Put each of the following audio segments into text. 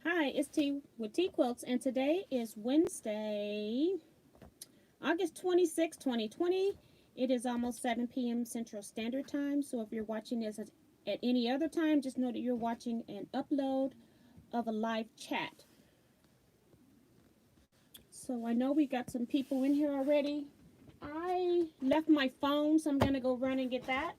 Hi, it's T with Teaquilts, and today is Wednesday, August 26, 2020. It is almost 7 p.m. Central Standard Time, so if you're watching this at any other time, just know that you're watching an upload of a live chat. So I know we got some people in here already. I left my phone, so I'm going to go run and get that.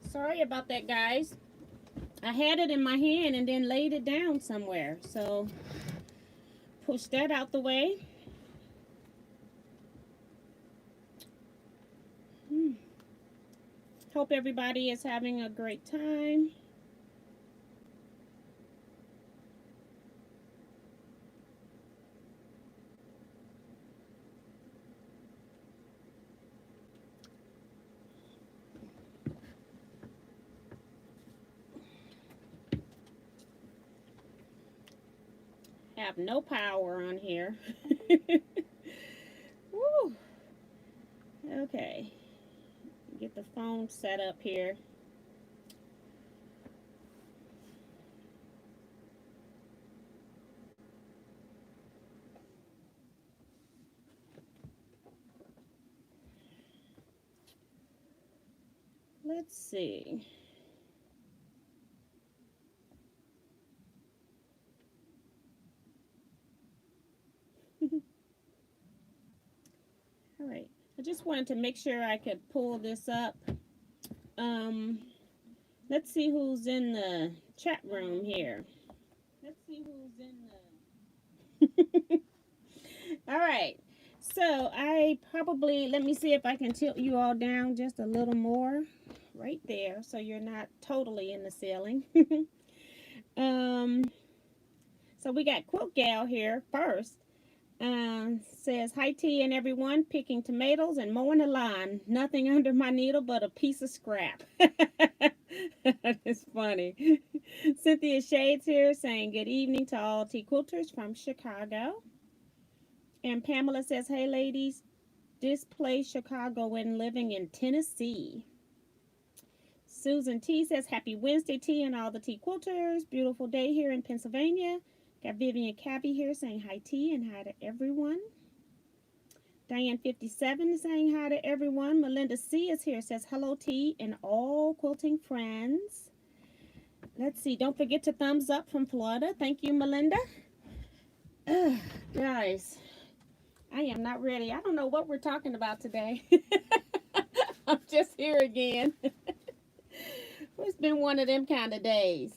Sorry about that, guys. I had it in my hand and then laid it down somewhere, so push that out the way. Hope everybody is having a great time. Have no power on here. Woo. Okay. Get the phone set up here. Let's see. All right. I just wanted to make sure I could pull this up. Let's see who's in the chat room here. Let's see who's in the All right. So I probably, let me see if I can tilt you all down just a little more. Right there, so you're not totally in the ceiling. So we got Quilt Gal here first. Says, hi T and everyone, picking tomatoes and mowing the lawn. Nothing under my needle but a piece of scrap. It's funny. Cynthia Shades here saying good evening to all T quilters from Chicago. And Pamela says, hey ladies, displaced Chicagoan living in Tennessee. Susan T says, happy Wednesday, T, and all the T quilters. Beautiful day here in Pennsylvania. Got Vivian Cabby here saying hi, T, and hi to everyone. Diane 57 is saying hi to everyone. Melinda C is here, says hello, T, and all quilting friends. Let's see. Don't forget to thumbs up from Florida. Thank you, Melinda. Guys, I am not ready. I don't know what we're talking about today. I'm just here again. It's been one of them kind of days.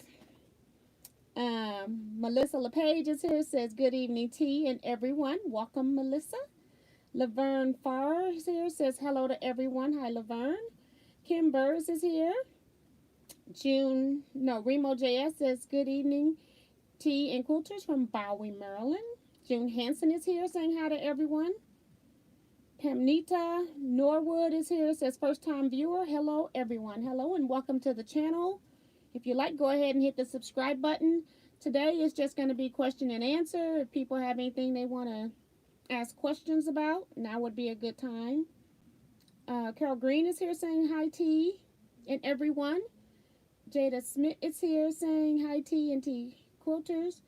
Melissa LePage is here, says good evening, T, and everyone. Welcome, Melissa. Laverne Farr is here, says hello to everyone. Hi, Laverne. Kim Burrs is here. Remo JS says good evening, T and quilters from Bowie, Maryland. June Hansen is here, saying hi to everyone. Pamnita Norwood is here, says first time viewer. Hello everyone. Hello and welcome to the channel. If you like, go ahead and hit the subscribe button. Today is just going to be question and answer. If people have anything they want to ask questions about, now would be a good time. Carol Green is here saying hi T and everyone. Jada Smith is here saying hi T and T quilters.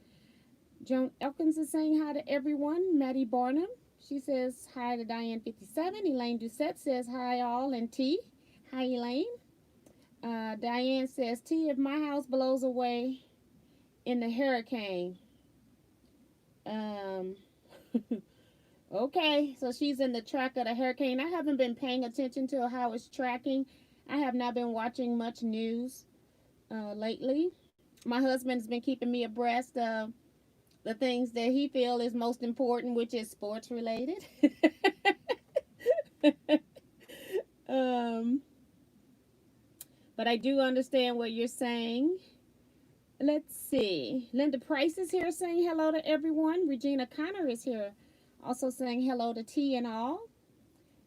Joan Elkins is saying hi to everyone. Maddie Barnum, she says hi to Diane 57. Elaine Doucette says hi all and T. Hi Elaine. Diane says, T, if my house blows away in the hurricane. Okay, so she's in the track of the hurricane. I haven't been paying attention to how it's tracking. I have not been watching much news lately. My husband's been keeping me abreast of the things that he feels is most important, which is sports related. But I do understand what you're saying. Let's see. Linda Price is here saying hello to everyone. Regina Connor is here Also saying hello to T and all.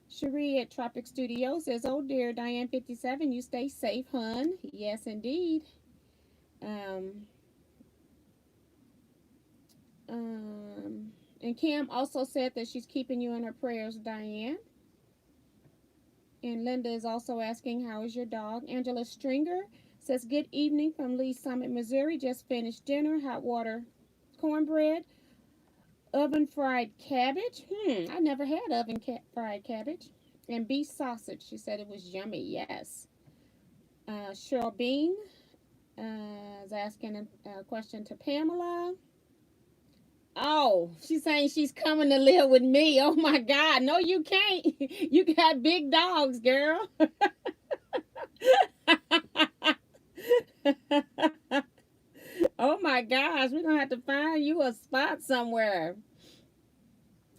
Cherie at Tropic Studio says, oh dear, Diane 57, you stay safe, hun. Yes, indeed. Um, and Kim also said that she's keeping you in her prayers, Diane. And Linda is also asking, how is your dog? Angela Stringer says, good evening from Lee Summit, Missouri. Just finished dinner, hot water cornbread, oven fried cabbage. I never had oven fried cabbage. And beef sausage. She said it was yummy. Yes. Cheryl Bean is asking a question to Pamela. Oh, she's saying she's coming to live with me. Oh my God. No, you can't. You got big dogs, girl. Oh my gosh. We're going to have to find you a spot somewhere.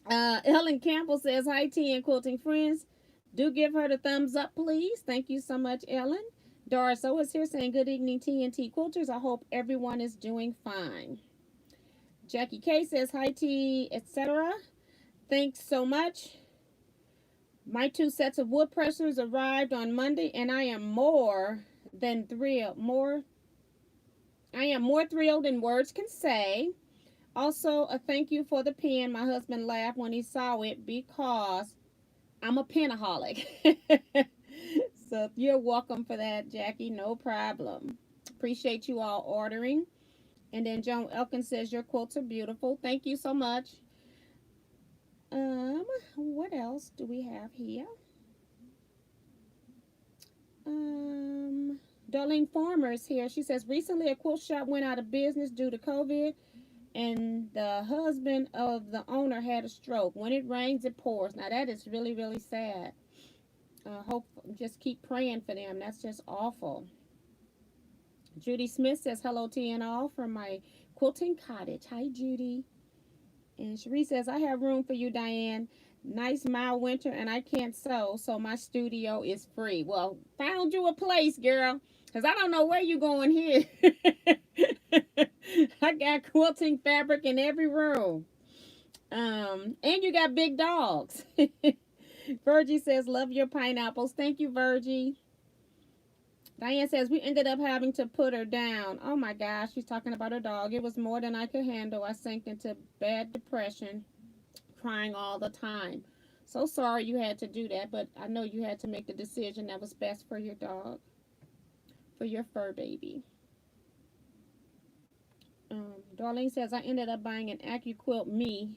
Ellen Campbell says, hi, tea and quilting friends. Do give her the thumbs up, please. Thank you so much, Ellen. Doris O is here saying, good evening, tea and tea quilters. I hope everyone is doing fine. Jackie K says, hi, tea, etc. Thanks so much. My 2 sets of wood pressers arrived on Monday, and I am more thrilled than words can say. Also, a thank you for the pen. My husband laughed when he saw it because I'm a penaholic. So you're welcome for that, Jackie. No problem. Appreciate you all ordering. And then Joan Elkins says your quilts are beautiful. Thank you so much. What else do we have here? Darlene Farmer is here. She says recently a quilt shop went out of business due to COVID, and the husband of the owner had a stroke. When it rains, it pours. Now that is really, really sad. Hope just keep praying for them. That's just awful. Judy Smith says hello to you and all from my quilting cottage. Hi, Judy. And Cherie says I have room for you, Diane. Nice mild winter, and I can't sew, so my studio is free. Well, found you a place, girl, because I don't know where you going here. I got quilting fabric in every room. And you got big dogs. Virgie says, love your pineapples. Thank you, Virgie. Diane says, we ended up having to put her down. Oh my gosh, she's talking about her dog. It was more than I could handle. I sank into bad depression, crying all the time. So sorry you had to do that, but I know you had to make the decision that was best for your dog, for your fur baby. Darlene says, I ended up buying an AccuQuilt Me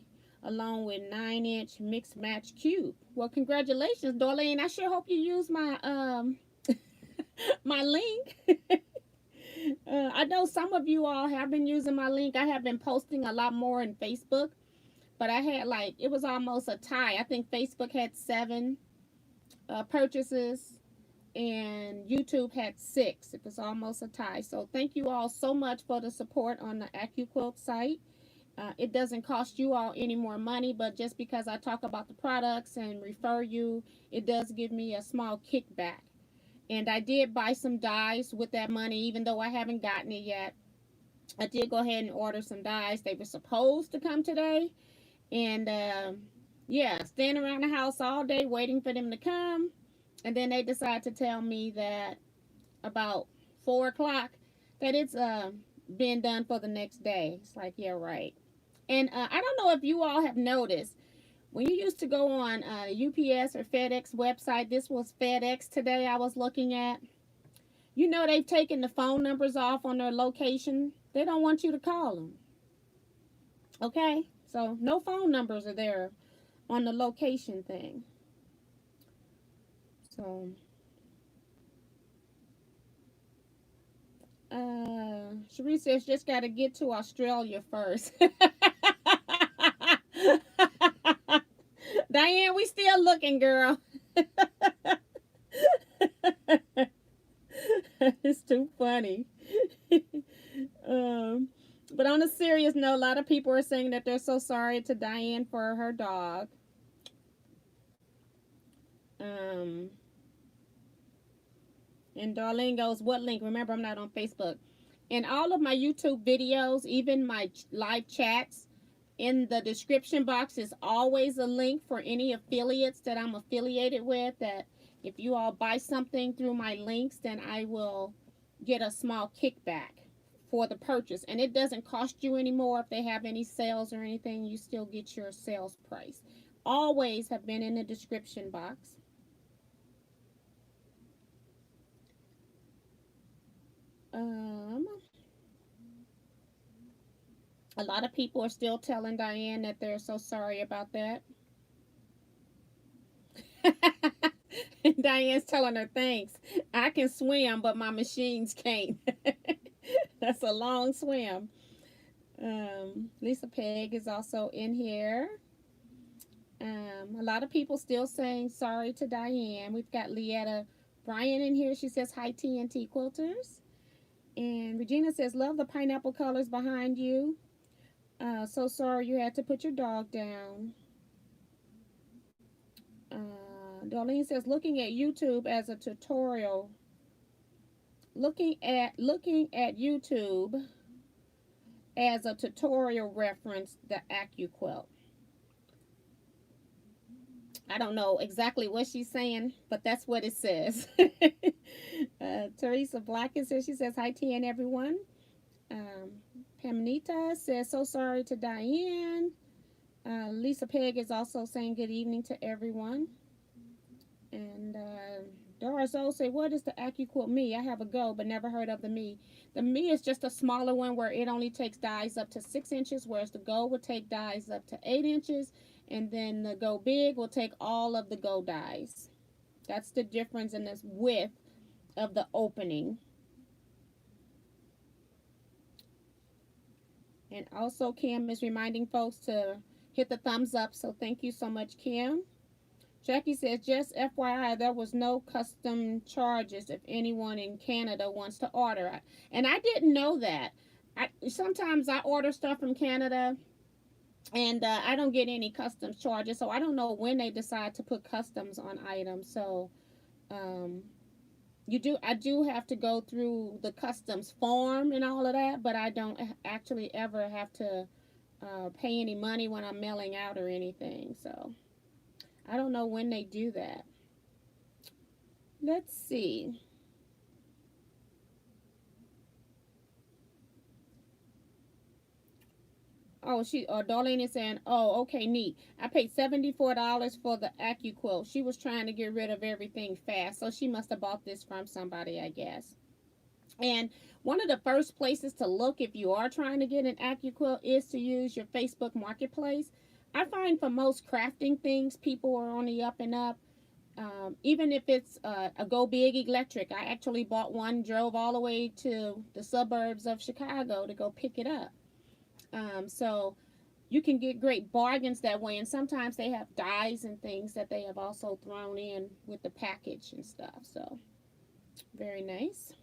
along with 9-inch mixed match cube. Well, congratulations, Darlene. I sure hope you use my my link. I know some of you all have been using my link. I have been posting a lot more in Facebook, but I had it was almost a tie. I think Facebook had 7 purchases and YouTube had 6. It was almost a tie. So thank you all so much for the support on the AccuQuilt site. It doesn't cost you all any more money, but just because I talk about the products and refer you, it does give me a small kickback. And I did buy some dies with that money, even though I haven't gotten it yet. I did go ahead and order some dies. They were supposed to come today. And yeah, standing around the house all day waiting for them to come. And then they decide to tell me that about 4 o'clock that it's been done for the next day. It's like, yeah, right. And I don't know if you all have noticed, when you used to go on UPS or FedEx website, this was FedEx today I was looking at. You know they've taken the phone numbers off on their location. They don't want you to call them. Okay? So no phone numbers are there on the location thing. So, Cherie says just got to get to Australia first. Diane, we still looking, girl. It's too funny. But on a serious note, a lot of people are saying that they're so sorry to Diane for her dog. And Darlene goes, what link? Remember, I'm not on Facebook. And all of my YouTube videos, even my live chats, In the description box is always a link for any affiliates that I'm affiliated with, that if you all buy something through my links, then I will get a small kickback for the purchase. And it doesn't cost you anymore if they have any sales or anything. You still get your sales price. Always have been in the description box. A lot of people are still telling Diane that they're so sorry about that. Diane's telling her thanks. I can swim, but my machines can't. That's a long swim. Lisa Peg is also in here. A lot of people still saying sorry to Diane. We've got Leetta Bryan in here. She says hi, TNT Quilters. And Regina says, love the pineapple colors behind you. So sorry you had to put your dog down. Darlene says, looking at YouTube as a tutorial. Looking at YouTube as a tutorial reference, the AccuQuilt. I don't know exactly what she's saying, but that's what it says. Teresa Black is here. She says, hi, TN, everyone. Pamanita says, so sorry to Diane. Lisa Peg is also saying good evening to everyone. And Doris O say, what is the AccuQuilt Me? I have a Go, but never heard of the Me. The Me is just a smaller one where it only takes dies up to 6 inches, whereas the Go will take dies up to 8 inches. And then the Go Big will take all of the Go dies. That's the difference in this width of the opening. And also Kim is reminding folks to hit the thumbs up. So thank you so much, Kim. Jackie says, just FYI, there was no custom charges if anyone in Canada wants to order. And I didn't know that. Sometimes I order stuff from Canada and I don't get any customs charges. So I don't know when they decide to put customs on items. So I do have to go through the customs form and all of that, but I don't actually ever have to pay any money when I'm mailing out or anything. So I don't know when they do that. Let's see. Oh, Darlene is saying, oh, okay, neat. I paid $74 for the AccuQuilt. She was trying to get rid of everything fast, so she must have bought this from somebody, I guess. And one of the first places to look if you are trying to get an AccuQuilt is to use your Facebook Marketplace. I find for most crafting things, people are on the up and up. Even if it's a Go Big electric. I actually bought one, drove all the way to the suburbs of Chicago to go pick it up. So you can get great bargains that way. And sometimes they have dies and things that they have also thrown in with the package and stuff. So very nice.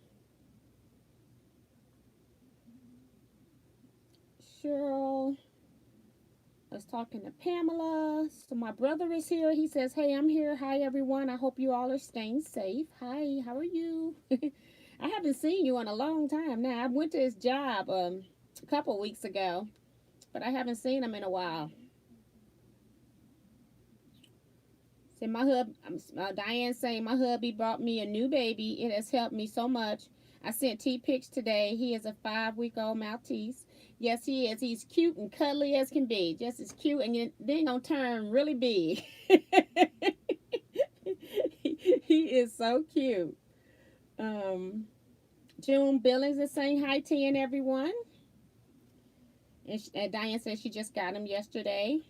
Cheryl. I was talking to Pamela. So my brother is here. He says, hey, I'm here. Hi, everyone. I hope you all are staying safe. Hi, how are you? I haven't seen you in a long time now. I went to his job a couple weeks ago, but I haven't seen him in a while. See, Diane saying, my hubby brought me a new baby. It has helped me so much. I sent T-pics today. He is a 5-week-old Maltese. Yes, he is. He's cute and cuddly as can be. Just as cute, and then gonna turn really big. He is so cute. June Billings is saying hi, T and everyone. And Diane says she just got him yesterday.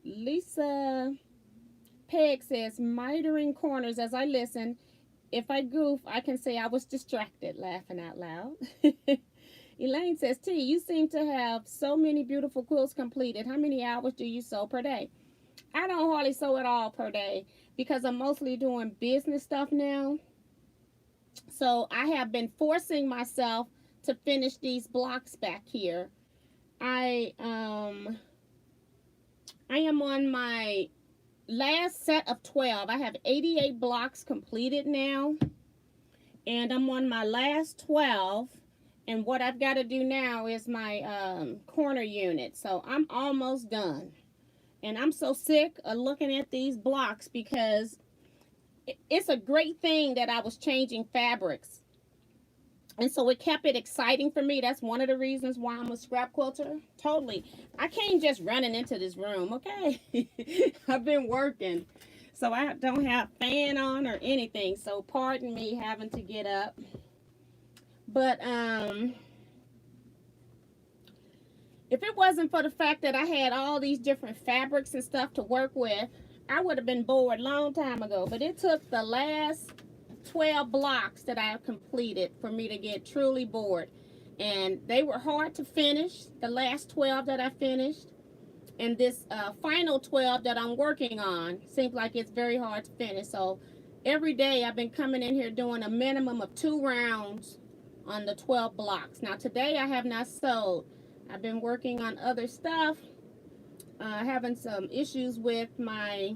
Lisa Peg says, mitering corners as I listen. If I goof, I can say I was distracted, laughing out loud. Elaine says, T, you seem to have so many beautiful quilts completed. How many hours do you sew per day? I don't hardly sew at all per day because I'm mostly doing business stuff now. So I have been forcing myself to finish these blocks back here. I am on my last set of 12. I have 88 blocks completed now, and I'm on my last 12, And what I've got to do now is my corner unit. So I'm almost done. And I'm so sick of looking at these blocks because it's a great thing that I was changing fabrics. And so it kept it exciting for me. That's one of the reasons why I'm a scrap quilter. Totally. I came just running into this room, okay? I've been working. So I don't have fan on or anything. So pardon me having to get up. But if it wasn't for the fact that I had all these different fabrics and stuff to work with, I would have been bored a long time ago. But it took the last 12 blocks that I completed for me to get truly bored. And they were hard to finish, the last 12 that I finished. And this final 12 that I'm working on seems like it's very hard to finish. So every day I've been coming in here doing a minimum of 2 rounds on the 12 blocks. Now today I have not sewed. I've been working on other stuff, having some issues with my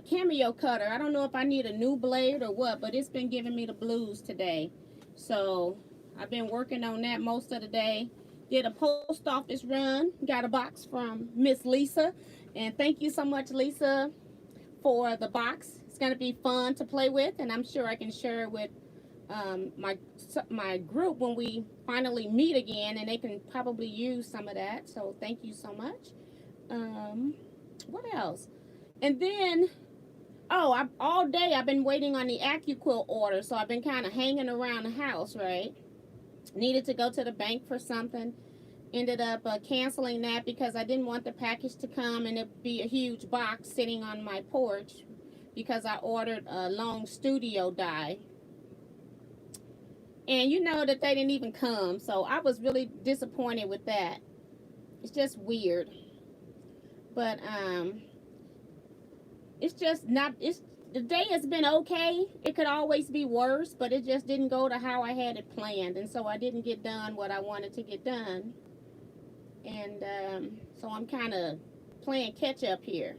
cameo cutter. I don't know if I need a new blade or what, but it's been giving me the blues today. So I've been working on that most of the day. Did a post office run, got a box from Miss Lisa, and thank you so much, Lisa, for the box. It's going to be fun to play with, and I'm sure I can share it with my group when we finally meet again, and they can probably use some of that. So thank you so much. What else? And then, all day I've been waiting on the AccuQuilt order, so I've been kind of hanging around the house, right? Needed to go to the bank for something. Ended up canceling that because I didn't want the package to come and it be a huge box sitting on my porch because I ordered a long studio die. And you know that they didn't even come, so I was really disappointed with that. It's just weird. But it's just not, the day has been okay. It could always be worse, but it just didn't go to how I had it planned, and so I didn't get done what I wanted to get done. And so I'm kind of playing catch up here.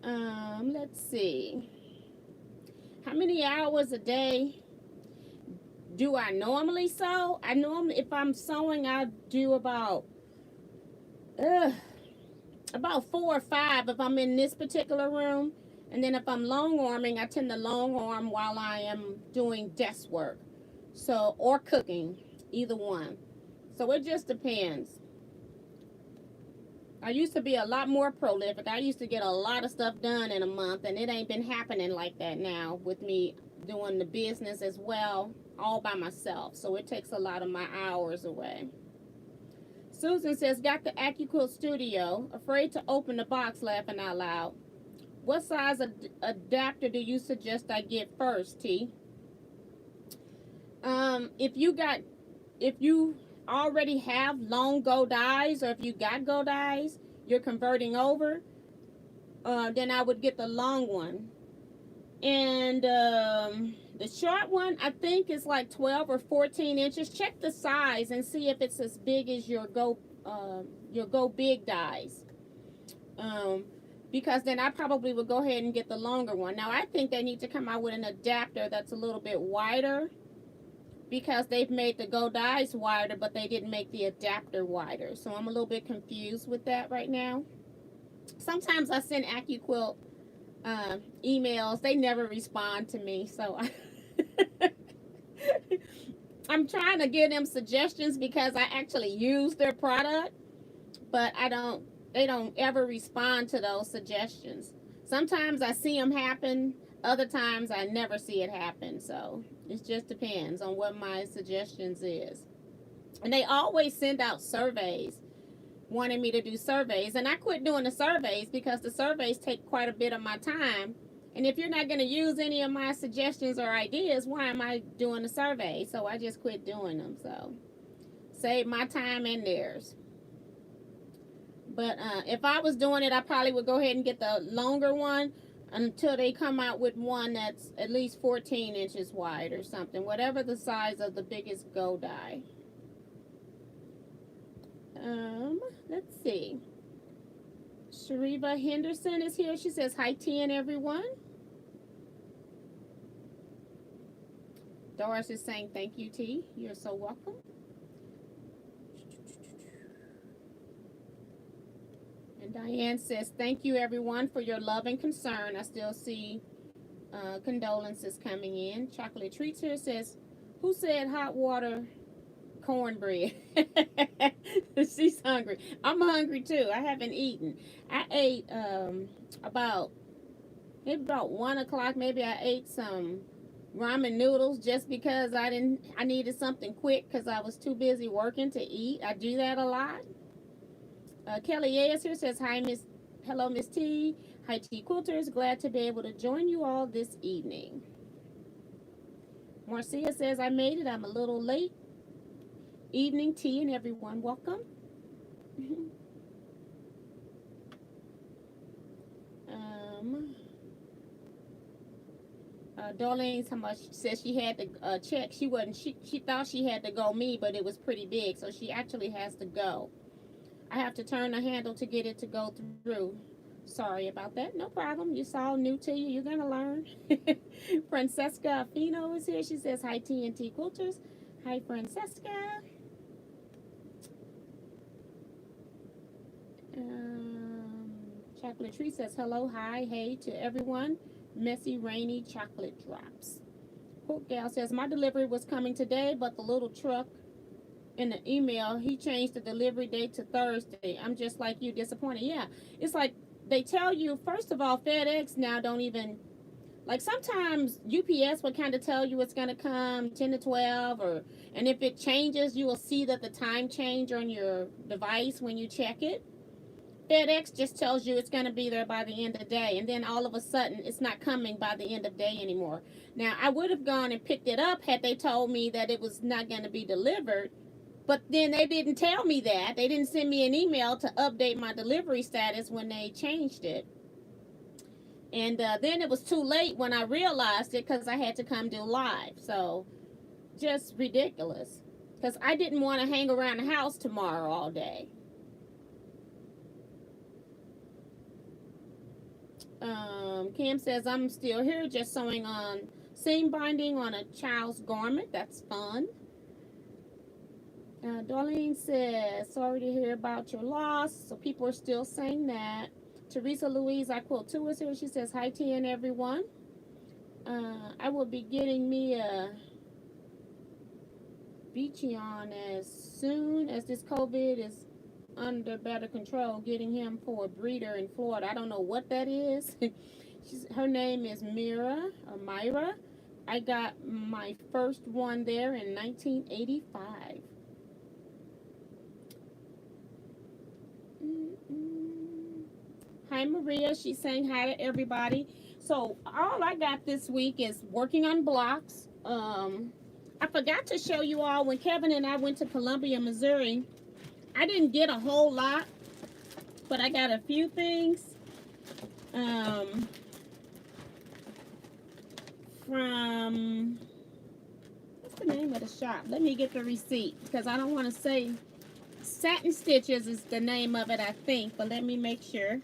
Let's see. How many hours a day do I normally sew? I normally, if I'm sewing, I do about 4 or 5 if I'm in this particular room. And then if I'm long arming, I tend to long arm while I am doing desk work. So, or cooking, either one. So it just depends. I used to be a lot more prolific. I used to get a lot of stuff done in a month, and it ain't been happening like that now with me doing the business as well, all by myself. So it takes a lot of my hours away. Susan says, got the AccuQuilt Studio. Afraid to open the box, laughing out loud. What size adapter do you suggest I get first, T? If you already have long go dies, or if you got go dies you're converting over, then I would get the long one. And the short one, I think, is like 12 or 14 inches. Check the size and see if it's as big as your go big dies. Because then I probably would go ahead and get the longer one. Now I think they need to come out with an adapter that's a little bit wider, because they've made the go dies wider, but they didn't make the adapter wider. So I'm a little bit confused with that right now. Sometimes I send AccuQuilt emails. They never respond to me. So I'm trying to give them suggestions because I actually use their product, but they don't ever respond to those suggestions. Sometimes I see them happen. Other times I never see it happen. So it just depends on what my suggestions is. And they always send out surveys, wanting me to do surveys. And I quit doing the surveys because the surveys take quite a bit of my time. And if you're not going to use any of my suggestions or ideas, why am I doing the survey? So I just quit doing them. So save my time and theirs. But if I was doing it, I probably would go ahead and get the longer one until they come out with one that's at least 14 inches wide or something, whatever the size of the biggest go die. Let's see. Shariva Henderson is here. She says, hi, T and everyone. Doris is saying thank you, T. You're so welcome. And Diane says, thank you, everyone, for your love and concern. I still see condolences coming in. Chocolate Treats here says, who said hot water cornbread? She's hungry. I'm hungry, too. I haven't eaten. I ate about 1 o'clock. Maybe I ate some ramen noodles just because I needed something quick because I was too busy working to eat. I do that a lot. Kelly A.S. here says, hello, Miss T. Hi, T Quilters. Glad to be able to join you all this evening. Marcia says, I made it. I'm a little late. Evening, T, and everyone. Welcome. Darlene says she had to check. She thought she had to go me, but it was pretty big, so she actually has to go. I have to turn the handle to get it to go through. Sorry about that. No problem. It's all new to you. You're going to learn. Francesca Fino is here. She says, hi, T&T Quilters. Hi, Francesca. Chocolate Tree says, hello, hi, hey to everyone. Messy, rainy chocolate drops. Quote Gal says, my delivery was coming today, but the little truck in the email, he changed the delivery date to Thursday. I'm just like you, disappointed. Yeah, it's like they tell you, first of all, FedEx now don't even, like sometimes UPS will kind of tell you it's going to come 10 to 12, and if it changes, you will see that the time change on your device when you check it. FedEx just tells you it's going to be there by the end of the day, and then all of a sudden it's not coming by the end of the day anymore. Now, I would have gone and picked it up had they told me that it was not going to be delivered, but then they didn't tell me that. They didn't send me an email to update my delivery status when they changed it. And then it was too late when I realized it because I had to come do live. So, just ridiculous. Because I didn't want to hang around the house tomorrow all day. Cam says, I'm still here just sewing on seam binding on a child's garment. That's fun. Darlene says, sorry to hear about your loss. So people are still saying that. Teresa Louise, I quilt too, is here. She says, hi, T and everyone. I will be getting me a beachy on as soon as this COVID is under better control, getting him for a breeder in Florida. I don't know what that is. Her name is Myra. I got my first one there in 1985. Hi, Maria. She's saying hi to everybody. So all I got this week is working on blocks. I forgot to show you all when Kevin and I went to Columbia, Missouri. I didn't get a whole lot, but I got a few things from, what's the name of the shop? Let me get the receipt because I don't want to say. Satin Stitches is the name of it, I think, but let me make sure.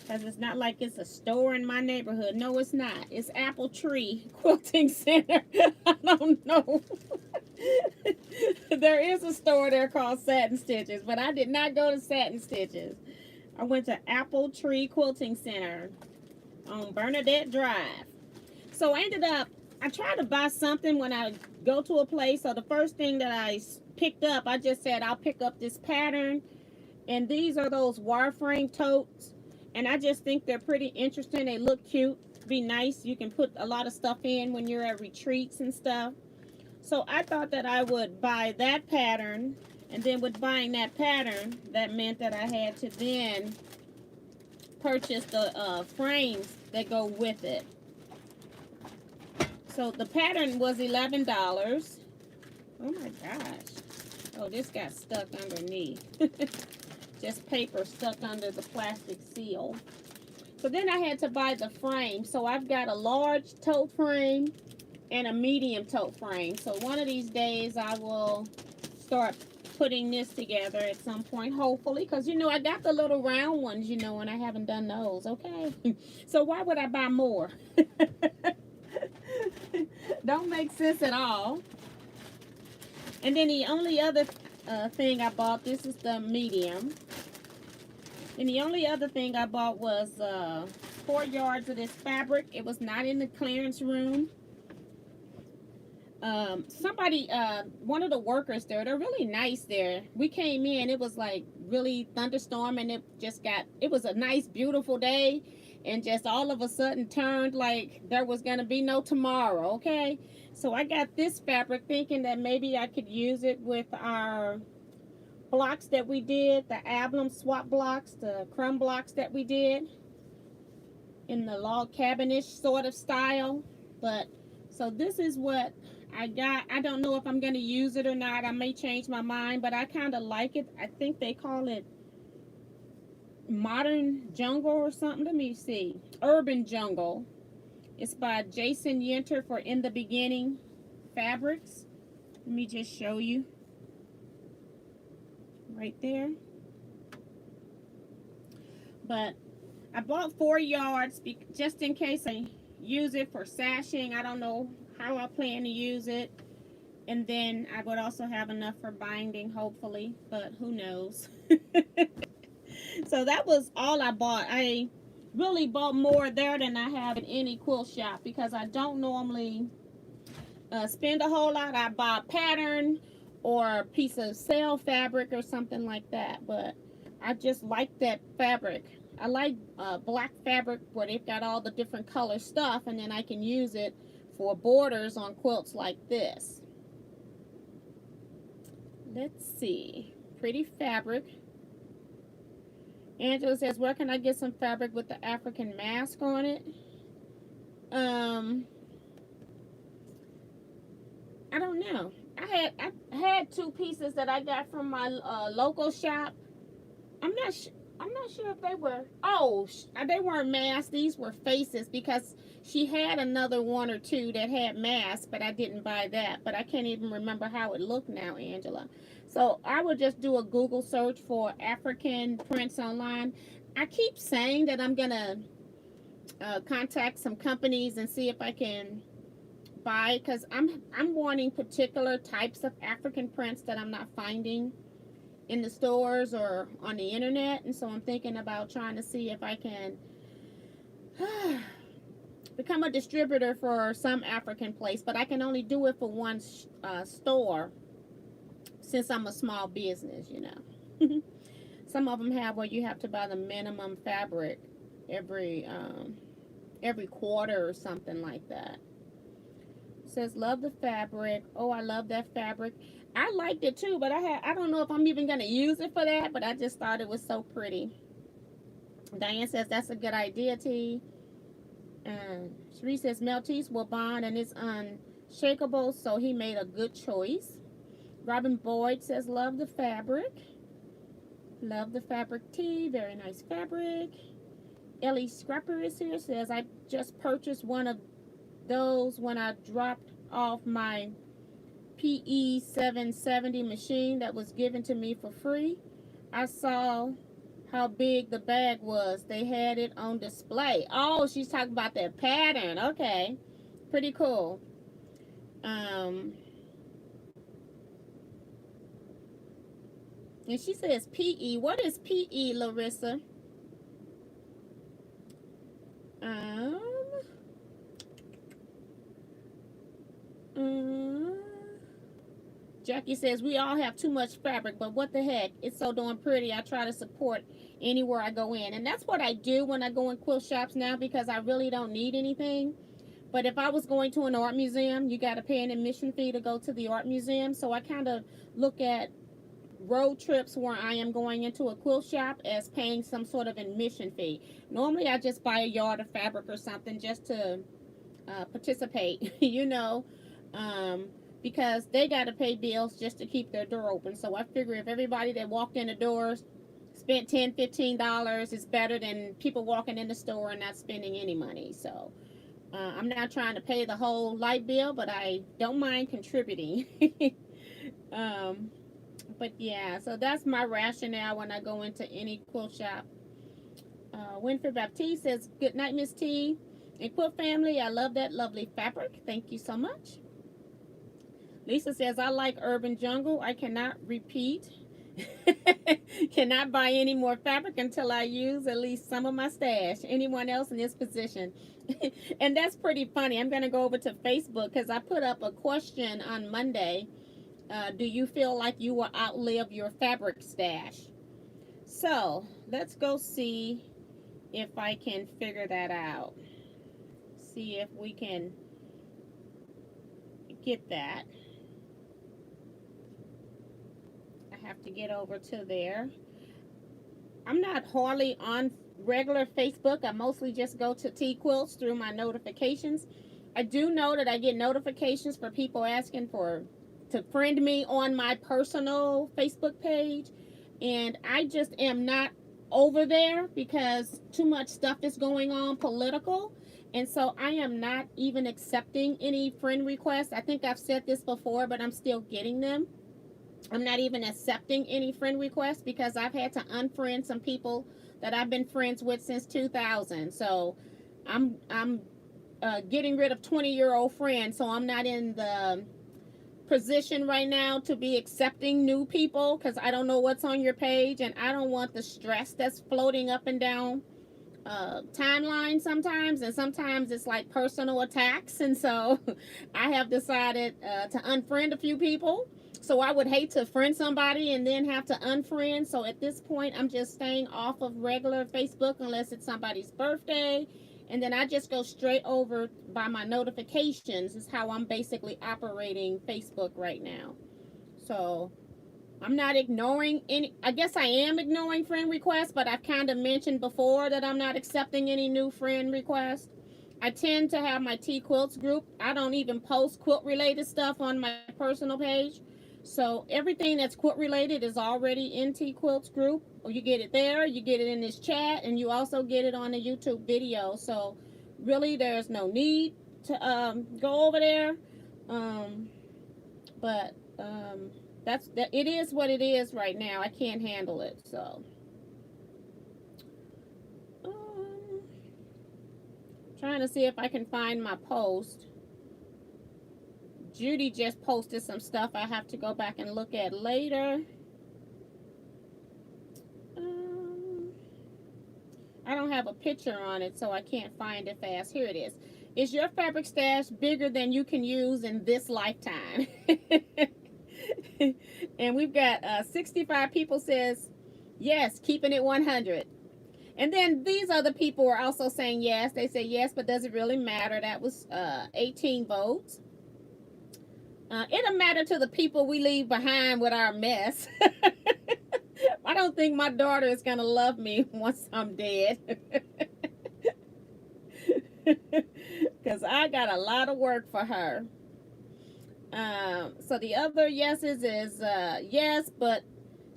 Because it's not like it's a store in my neighborhood. No, it's not. It's Apple Tree Quilting Center. I don't know. There is a store there called Satin Stitches, but I did not go to Satin Stitches. I went to Apple Tree Quilting Center on Bernadette Drive. So I ended up, I try to buy something when I go to a place. So the first thing that I picked up, I just said I'll pick up this pattern. And these are those wireframe totes. And I just think they're pretty interesting. They look cute. Be nice. You can put a lot of stuff in when you're at retreats and stuff. So I thought that I would buy that pattern. And then with buying that pattern, that meant that I had to then purchase the frames that go with it. So the pattern was $11. Oh my gosh. Oh, this got stuck underneath. Just paper stuck under the plastic seal. So then I had to buy the frame. So I've got a large tote frame and a medium tote frame. So one of these days I will start putting this together at some point, hopefully. Because, you know, I got the little round ones, you know, and I haven't done those, okay? So why would I buy more? Don't make sense at all. And then the only other thing I bought, this is the medium. And the only other thing I bought was 4 yards of this fabric. It was not in the clearance room. Somebody, one of the workers there, they're really nice there. We came in, it was like really thunderstorm, and it was a nice, beautiful day, and just all of a sudden turned like there was gonna be no tomorrow, okay? So I got this fabric thinking that maybe I could use it with our blocks that we did, the album swap blocks, the crumb blocks that we did in the log cabinish sort of style. But so this is what I got. I don't know if I'm going to use it or not. I may change my mind, but I kind of like it. I think they call it Modern Jungle or something. Let me see. Urban Jungle. It's by Jason Yenter for In the Beginning Fabrics. Let me just show you. Right there. But I bought 4 yards just in case I use it for sashing. I don't know how I plan to use it. And then I would also have enough for binding, hopefully, but who knows. So that was all I bought. I really bought more there than I have in any quilt shop because I don't normally spend a whole lot. I buy a pattern or a piece of sale fabric or something like that, but I just like that fabric. I like black fabric where they've got all the different color stuff, and then I can use it for borders on quilts like this. Let's see. Pretty fabric. Angela says, where can I get some fabric with the African mask on it? I don't know. I had 2 pieces that I got from my local shop. I'm not sure if they were. Oh, they weren't masks. These were faces because she had another 1 or 2 that had masks, but I didn't buy that. But I can't even remember how it looked now, Angela. So I would just do a Google search for African prints online. I keep saying that I'm gonna contact some companies and see if I can buy, because I'm wanting particular types of African prints that I'm not finding in the stores or on the internet, and so I'm thinking about trying to see if I can become a distributor for some African place, but I can only do it for one store since I'm a small business, you know. Some of them have where you have to buy the minimum fabric every quarter or something like that. It says love the fabric. Oh, I love that fabric. I liked it too, but I don't know if I'm even gonna use it for that, but I just thought it was so pretty. Diane says that's a good idea, T. Cherie says Maltese will bond and it's unshakable, so he made a good choice. Robin Boyd says love the fabric. Love the fabric T. Very nice fabric. Ellie Scrapper is here. Says I just purchased one of those when I dropped off my PE 770 machine that was given to me for free. I saw how big the bag was. They had it on display. Oh, she's talking about that pattern. Okay. Pretty cool. And she says PE. What is PE, Larissa? Jackie says we all have too much fabric, but what the heck? It's so darn pretty. I try to support anywhere I go in. And that's what I do when I go in quilt shops now, because I really don't need anything. But if I was going to an art museum, you got to pay an admission fee to go to the art museum. So I kind of look at road trips where I am going into a quilt shop as paying some sort of admission fee. Normally I just buy a yard of fabric or something just to participate, you know, because they got to pay bills just to keep their door open. So I figure if everybody that walked in the doors spent $10, $15, it's better than people walking in the store and not spending any money. So I'm not trying to pay the whole light bill, but I don't mind contributing. But yeah, so that's my rationale when I go into any quilt shop. Winfred Baptiste says, good night, Miss T. And quilt family, I love that lovely fabric. Thank you so much. Lisa says, I like Urban Jungle. I cannot repeat. Cannot buy any more fabric until I use at least some of my stash. Anyone else in this position? And that's pretty funny. I'm going to go over to Facebook because I put up a question on Monday. Do you feel like you will outlive your fabric stash? So let's go see if I can figure that out. See if we can get that. I have to get over to there. I'm not hardly on regular Facebook. I mostly just go to Teaquilts through my notifications. I do know that I get notifications for people asking to friend me on my personal Facebook page, and I just am not over there because too much stuff is going on political, and so I am not even accepting any friend requests. I think I've said this before, but I'm still getting them. I'm not even accepting any friend requests because I've had to unfriend some people that I've been friends with since 2000. So I'm getting rid of 20-year-old friends. So I'm not in the position right now to be accepting new people because I don't know what's on your page, and I don't want the stress that's floating up and down timeline sometimes, and sometimes it's like personal attacks. And so I have decided to unfriend a few people. So I would hate to friend somebody and then have to unfriend. So at this point, I'm just staying off of regular Facebook unless it's somebody's birthday. And then I just go straight over by my notifications is how I'm basically operating Facebook right now. So I'm not ignoring any. I guess I am ignoring friend requests, but I've kind of mentioned before that I'm not accepting any new friend requests. I tend to have my Teaquilts group. I don't even post quilt related stuff on my personal page. So everything that's quilt related is already in Teaquilts group. You get it there, you get it in this chat, and you also get it on the YouTube video. So really there's no need to go over there. Um, but that it is what it is right now. I can't handle it. So trying to see if I can find my post. Judy just posted some stuff I have to go back and look at later. I don't have a picture on it, so I can't find it fast. Here it is. Is your fabric stash bigger than you can use in this lifetime? And we've got 65 people says, yes, keeping it 100. And then these other people are also saying yes. They say yes, but does it really matter? That was 18 votes. It'll matter to the people we leave behind with our mess. I don't think my daughter is going to love me once I'm dead. Because I got a lot of work for her. So the other yeses is yes, but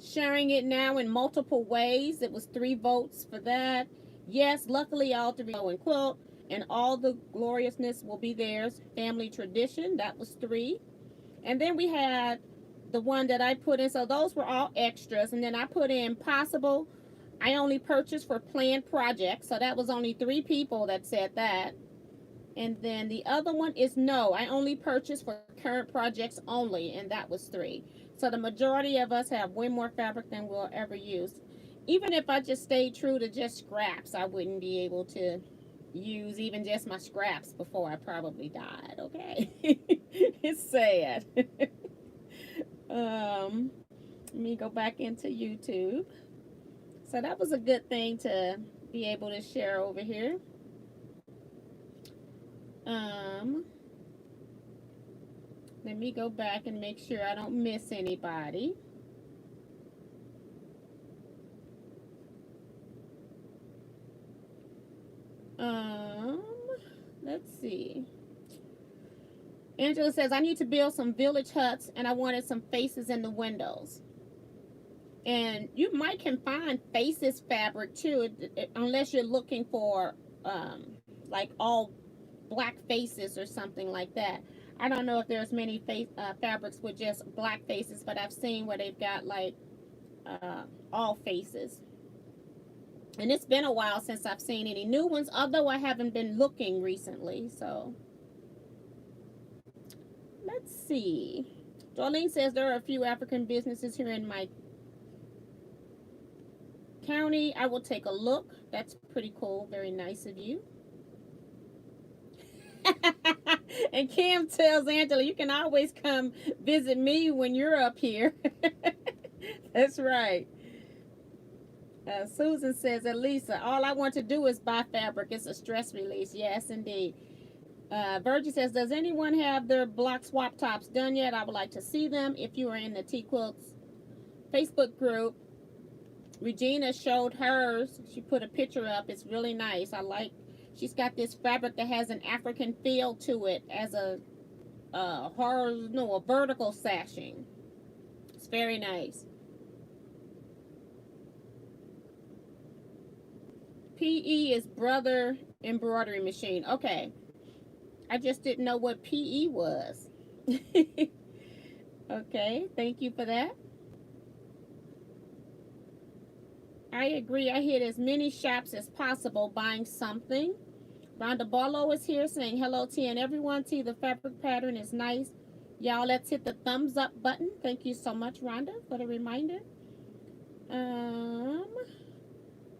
sharing it now in multiple ways. It was 3 votes for that. Yes, luckily all 3 and quilt, and all the gloriousness will be theirs. Family tradition, that was 3. And then we had the one that I put in. So those were all extras. And then I put in possible. I only purchased for planned projects. So that was only 3 people that said that. And then the other one is no. I only purchased for current projects only. And that was 3. So the majority of us have way more fabric than we'll ever use. Even if I just stayed true to just scraps, I wouldn't be able to use even just my scraps before I probably died. Okay. It's sad. Let me go back into YouTube. So that was a good thing to be able to share over here. Let me go back and make sure I don't miss anybody. Let's see. Angela says, I need to build some village huts and I wanted some faces in the windows. And you might can find faces fabric too, unless you're looking for like all black faces or something like that. I don't know if there's many fabrics with just black faces, but I've seen where they've got like all faces. And it's been a while since I've seen any new ones, although I haven't been looking recently. So let's see. Darlene says there are a few African businesses here in my county. I will take a look. That's pretty cool. Very nice of you. And Kim tells Angela, you can always come visit me when you're up here. That's right. Susan says, Elisa, all I want to do is buy fabric. It's a stress release. Yes, indeed. Virgie says, does anyone have their block swap tops done yet? I would like to see them. If you are in the Teaquilts Facebook group, Regina showed hers. She put a picture up. It's really nice. I like, she's got this fabric that has an African feel to it as a vertical sashing. It's very nice. PE is brother embroidery machine. Okay. I just didn't know what PE was. Okay, thank you for that. I agree. I hit as many shops as possible buying something. Rhonda Barlow is here saying hello, T, and everyone. T, the fabric pattern is nice. Y'all, let's hit the thumbs up button. Thank you so much, Rhonda, for the reminder.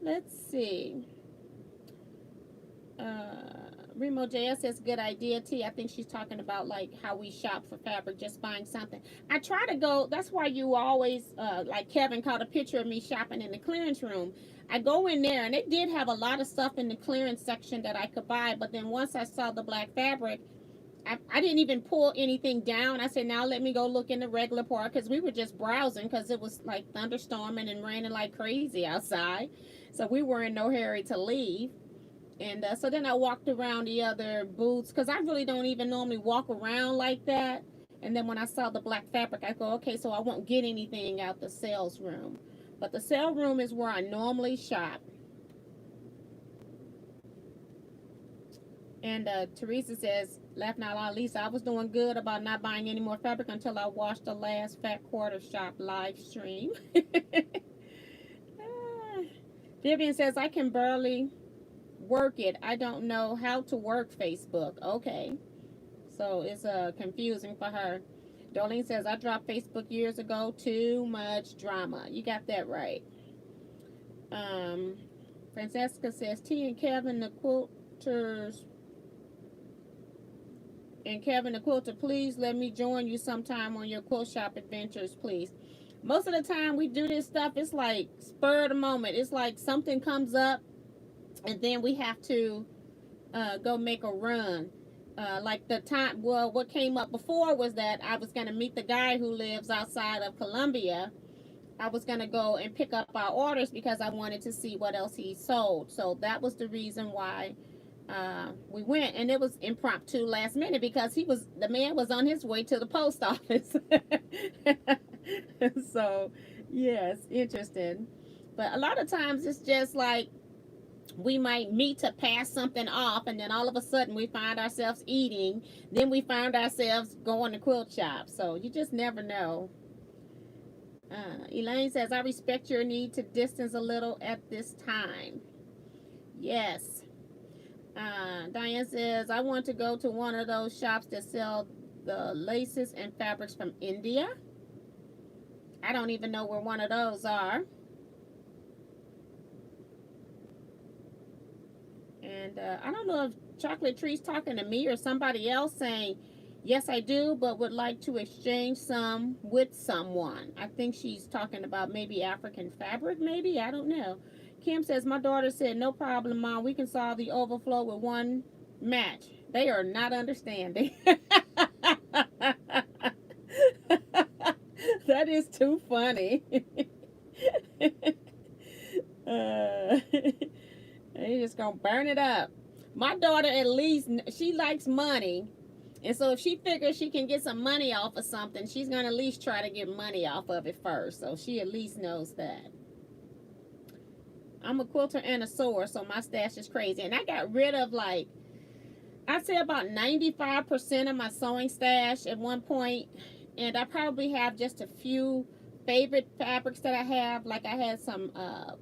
Let's see. Remo JS says good idea, T. I think she's talking about like how we shop for fabric, just buying something. I try to go, that's why you always, like Kevin caught a picture of me shopping in the clearance room. I go in there and they did have a lot of stuff in the clearance section that I could buy, but then once I saw the black fabric, I didn't even pull anything down. I said, now let me go look in the regular part, because we were just browsing because it was like thunderstorming and raining like crazy outside. So we were in no hurry to leave. And so then I walked around the other booths because I really don't even normally walk around like that. And then when I saw the black fabric, I go, okay, so I won't get anything out the sales room. But the sale room is where I normally shop. And Teresa says, laughing out loud, Lisa, I was doing good about not buying any more fabric until I watched the last Fat Quarter Shop live stream. Vivian says, I can barely work it. I don't know how to work Facebook. Okay. So it's confusing for her. Darlene says, I dropped Facebook years ago. Too much drama. You got that right. Francesca says, T and Kevin the quilters and Kevin the quilter, please let me join you sometime on your quilt shop adventures, please. Most of the time we do this stuff, it's like spur of the moment. It's like something comes up and then we have to go make a run. Like the time, well, what came up before was that I was going to meet the guy who lives outside of Columbia. I was going to go and pick up our orders because I wanted to see what else he sold. So that was the reason why we went. And it was impromptu last minute because the man was on his way to the post office. So, yes, interesting. But a lot of times it's just like, we might meet to pass something off, and then all of a sudden we find ourselves eating. Then we find ourselves going to quilt shop. So you just never know. Elaine says, I respect your need to distance a little at this time. Yes. Diane says, I want to go to one of those shops that sell the laces and fabrics from India. I don't even know where one of those are. And I don't know if Chocolate Tree's talking to me or somebody else saying, yes, I do, but would like to exchange some with someone. I think she's talking about maybe African fabric, maybe. I don't know. Kim says, my daughter said, no problem, Mom. We can solve the overflow with one match. They are not understanding. That is too funny. You're just gonna burn it up. My daughter, at least, she likes money, and so if she figures she can get some money off of something, she's gonna at least try to get money off of it first. So she at least knows that. I'm a quilter and a sewer, so my stash is crazy. And I got rid of, like, I'd say about 95% of my sewing stash at one point, and I probably have just a few favorite fabrics that I have. Like I had some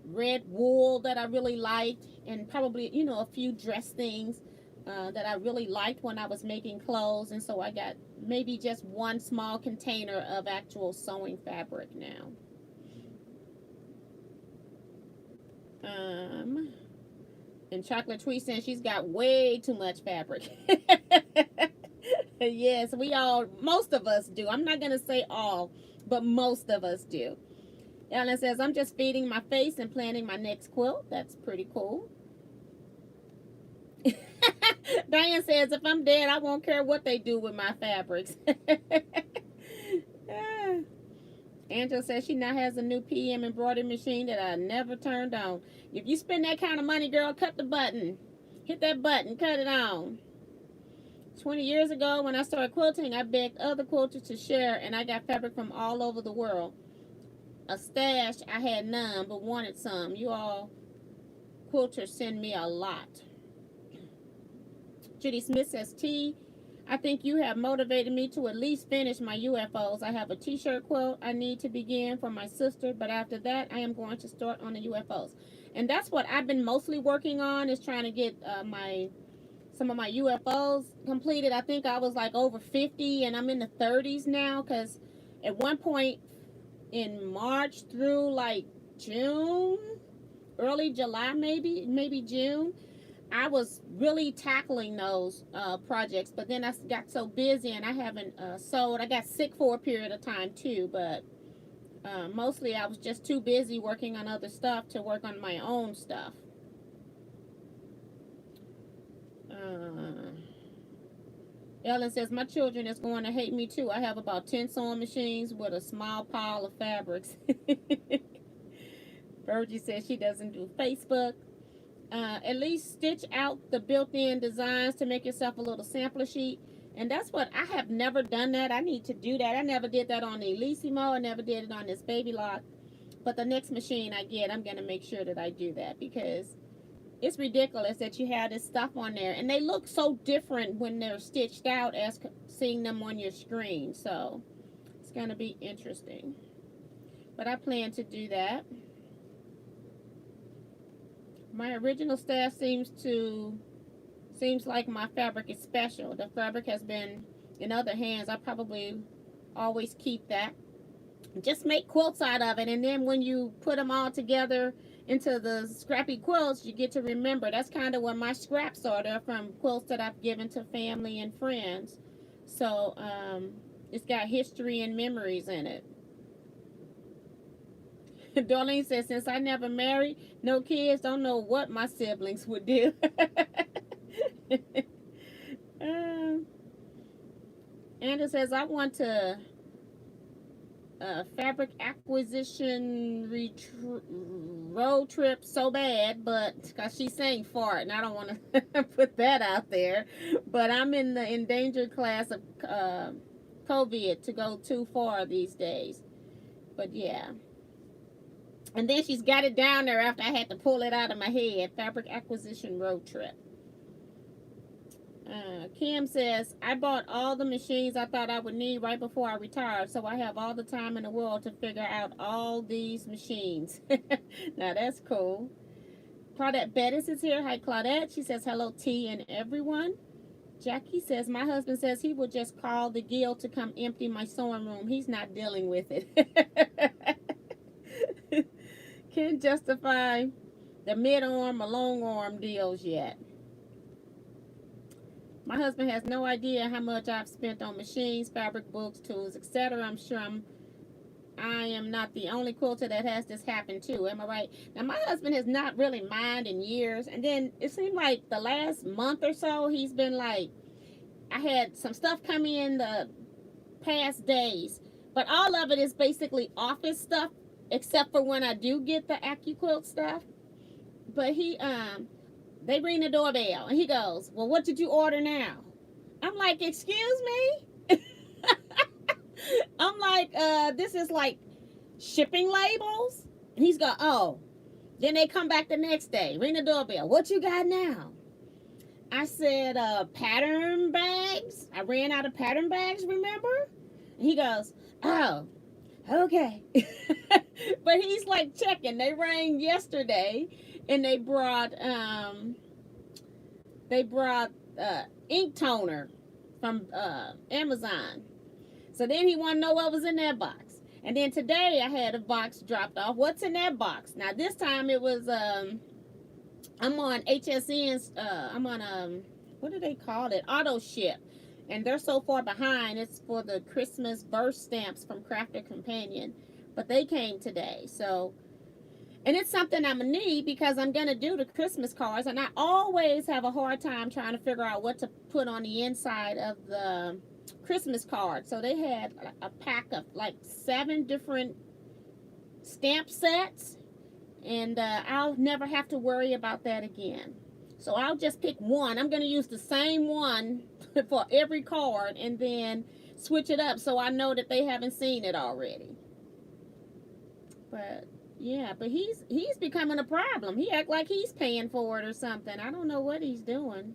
red wool that I really liked, and probably, you know, a few dress things that I really liked when I was making clothes. And so I got maybe just one small container of actual sewing fabric now. And Chocolate Tree says she's got way too much fabric. Yes, we all, most of us do. I'm not going to say all, but most of us do. Ellen says, I'm just feeding my face and planning my next quilt. That's pretty cool. Diane says, if I'm dead, I won't care what they do with my fabrics. Angela says she now has a new PM embroidery machine that I never turned on. If you spend that kind of money, girl, cut the button. Hit that button, cut it on. 20 years ago, when I started quilting, I begged other quilters to share, and I got fabric from all over the world. A stash, I had none, but wanted some. You all quilters send me a lot. Judy Smith says, T, I think you have motivated me to at least finish my UFOs. I have a t-shirt quilt I need to begin for my sister, but after that, I am going to start on the UFOs. And that's what I've been mostly working on, is trying to get some of my UFOs completed. I think I was like over 50, and I'm in the 30s now, because at one point in March through like June, early July, maybe June, I was really tackling those projects, but then I got so busy and I haven't sewed. I got sick for a period of time too, but mostly I was just too busy working on other stuff to work on my own stuff. Ellen says, my children is going to hate me too. I have about 10 sewing machines with a small pile of fabrics. Virgie says she doesn't do Facebook. At least stitch out the built-in designs to make yourself a little sampler sheet. And that's what I have never done that. I need to do that. I never did that on the Elysimo. I never did it on this Baby Lock. But the next machine I get, I'm going to make sure that I do that, because it's ridiculous that you have this stuff on there. And they look so different when they're stitched out as seeing them on your screen. So it's going to be interesting. But I plan to do that. My original stash seems like my fabric is special. The fabric has been in other hands. I probably always keep that. Just make quilts out of it, and then when you put them all together into the scrappy quilts, you get to remember. That's kind of what my scraps are. They're from quilts that I've given to family and friends. So it's got history and memories in it. Darlene says, since I never married, no kids, don't know what my siblings would do. Andrew says, I want to fabric acquisition road trip so bad, but because she's saying fart, and I don't want to put that out there, but I'm in the endangered class of COVID to go too far these days. But yeah. And then she's got it down there after I had to pull it out of my head. Fabric acquisition road trip. Kim says, I bought all the machines I thought I would need right before I retired, so I have all the time in the world to figure out all these machines. Now that's cool. Claudette Bettis is here. Hi, Claudette. She says, hello, T and everyone. Jackie says, my husband says he will just call the guild to come empty my sewing room. He's not dealing with it. Can't justify the mid-arm or long-arm deals yet. My husband has no idea how much I've spent on machines, fabric, books, tools, etc. I'm sure I am not the only quilter that has this happen too. Am I right? Now, my husband has not really minded in years. And then it seemed like the last month or so, he's been like, I had some stuff come in the past days. But all of it is basically office stuff, except for when I do get the AccuQuilt stuff. But they ring the doorbell, and he goes, well, what did you order now? I'm like, excuse me? I'm like, this is like shipping labels? And he's going, oh. Then they come back the next day, ring the doorbell. What you got now? I said, pattern bags. I ran out of pattern bags, remember? And he goes, oh. Okay. But he's like checking. They rang yesterday and they brought ink toner from Amazon. So then he wanted to know what was in that box. And then today I had a box dropped off. What's in that box? Now this time it was I'm on HSN's I'm on what do they call it? Auto ship. And they're so far behind. It's for the Christmas birth stamps from Crafter Companion. But they came today. So and it's something I'm gonna need because I'm gonna do the Christmas cards, and I always have a hard time trying to figure out what to put on the inside of the Christmas card. So they had a pack of like 7 different stamp sets, and I'll never have to worry about that again. So I'll just pick one. I'm gonna use the same one for every card, and then switch it up so I know that they haven't seen it already. But yeah, but he's becoming a problem. He act like he's paying for it or something. I don't know what he's doing.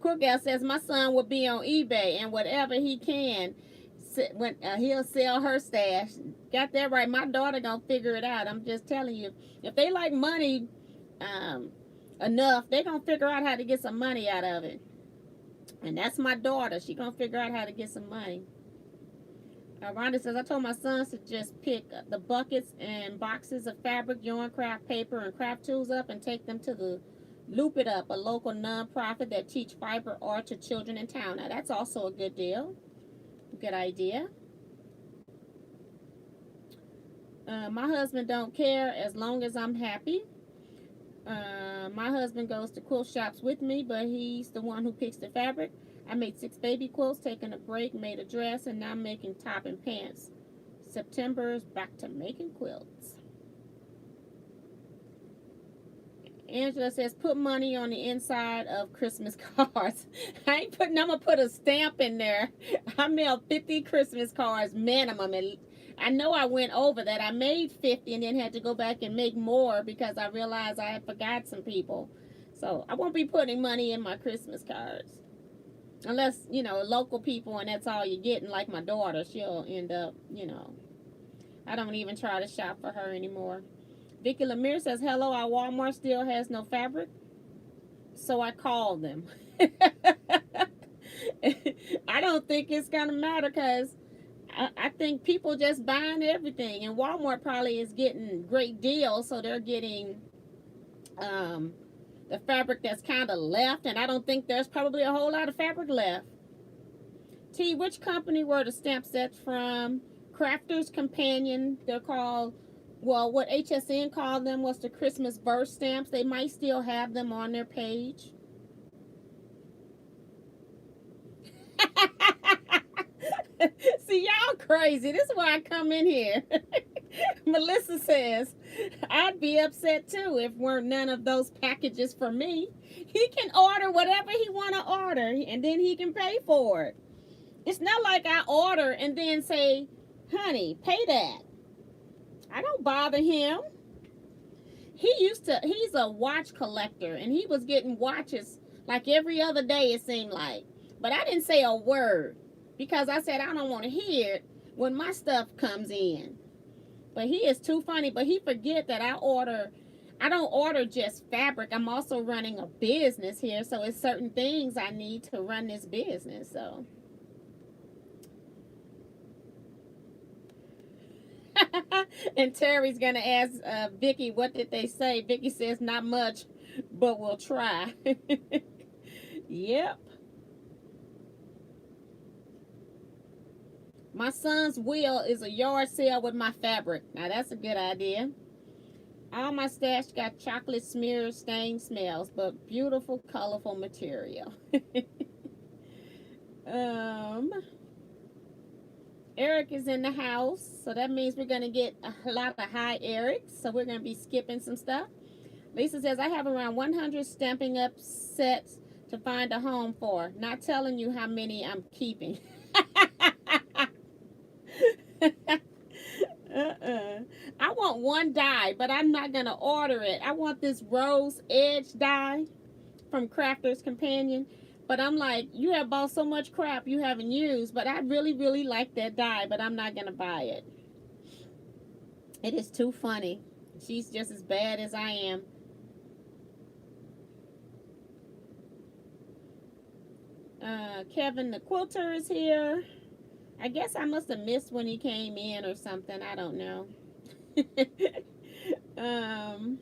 Quick Gal says my son will be on eBay and whatever he can when he'll sell her stash. Got that right. My daughter gonna figure it out. I'm just telling you, if they like money enough, they gonna figure out how to get some money out of it. And that's my daughter. She gonna figure out how to get some money. Rhonda says, I told my sons to just pick the buckets and boxes of fabric, yarn, craft paper, and craft tools up and take them to the Loop It Up, a local nonprofit that teach fiber art to children in town. Now, that's also a good deal. Good idea. My husband don't care as long as I'm happy. My husband goes to quilt shops with me, but he's the one who picks the fabric. I made 6 baby quilts, taking a break, made a dress, and now I'm making top and pants. September is back to making quilts. Angela says, put money on the inside of Christmas cards. I'm going to put a stamp in there. I mailed 50 Christmas cards minimum. And I know I went over that. I made 50 and then had to go back and make more because I realized I had forgot some people. So I won't be putting money in my Christmas cards. Unless, local people and that's all you're getting, like my daughter. She'll end up, I don't even try to shop for her anymore. Vicky Lemire says, hello, our Walmart still has no fabric. So I called them. I don't think it's going to matter because I think people just buying everything. And Walmart probably is getting great deals. So they're getting the fabric that's kind of left. And I don't think there's probably a whole lot of fabric left. T, which company were the stamp sets from? Crafter's Companion. They're called... Well, what HSN called them was the Christmas birth stamps. They might still have them on their page. See, y'all crazy. This is why I come in here. Melissa says, I'd be upset too if weren't none of those packages for me. He can order whatever he want to order, and then he can pay for it. It's not like I order and then say, honey, pay that. I don't bother him. He's a watch collector, and he was getting watches like every other day, it seemed like. But I didn't say a word because I said I don't want to hear it when my stuff comes in. But he is too funny, but he forget that I don't order just fabric. I'm also running a business here, so it's certain things I need to run this business, so... And Terry's gonna ask Vicky, what did they say? Vicky says not much, but we'll try. Yep. My son's will is a yard sale with my fabric. Now that's a good idea. All my stash got chocolate smear stain smells, but beautiful, colorful material. Eric is in the house, so that means we're going to get a lot of high Erics, so we're going to be skipping some stuff. Lisa says, I have around 100 Stampin' Up sets to find a home for. Not telling you how many I'm keeping. I want one die, but I'm not going to order it. I want this rose edge die from Crafter's Companion. But I'm like, you have bought so much crap you haven't used, but I really, really like that die, but I'm not going to buy it. It is too funny. She's just as bad as I am. Kevin the quilter is here. I guess I must have missed when he came in or something. I don't know. um,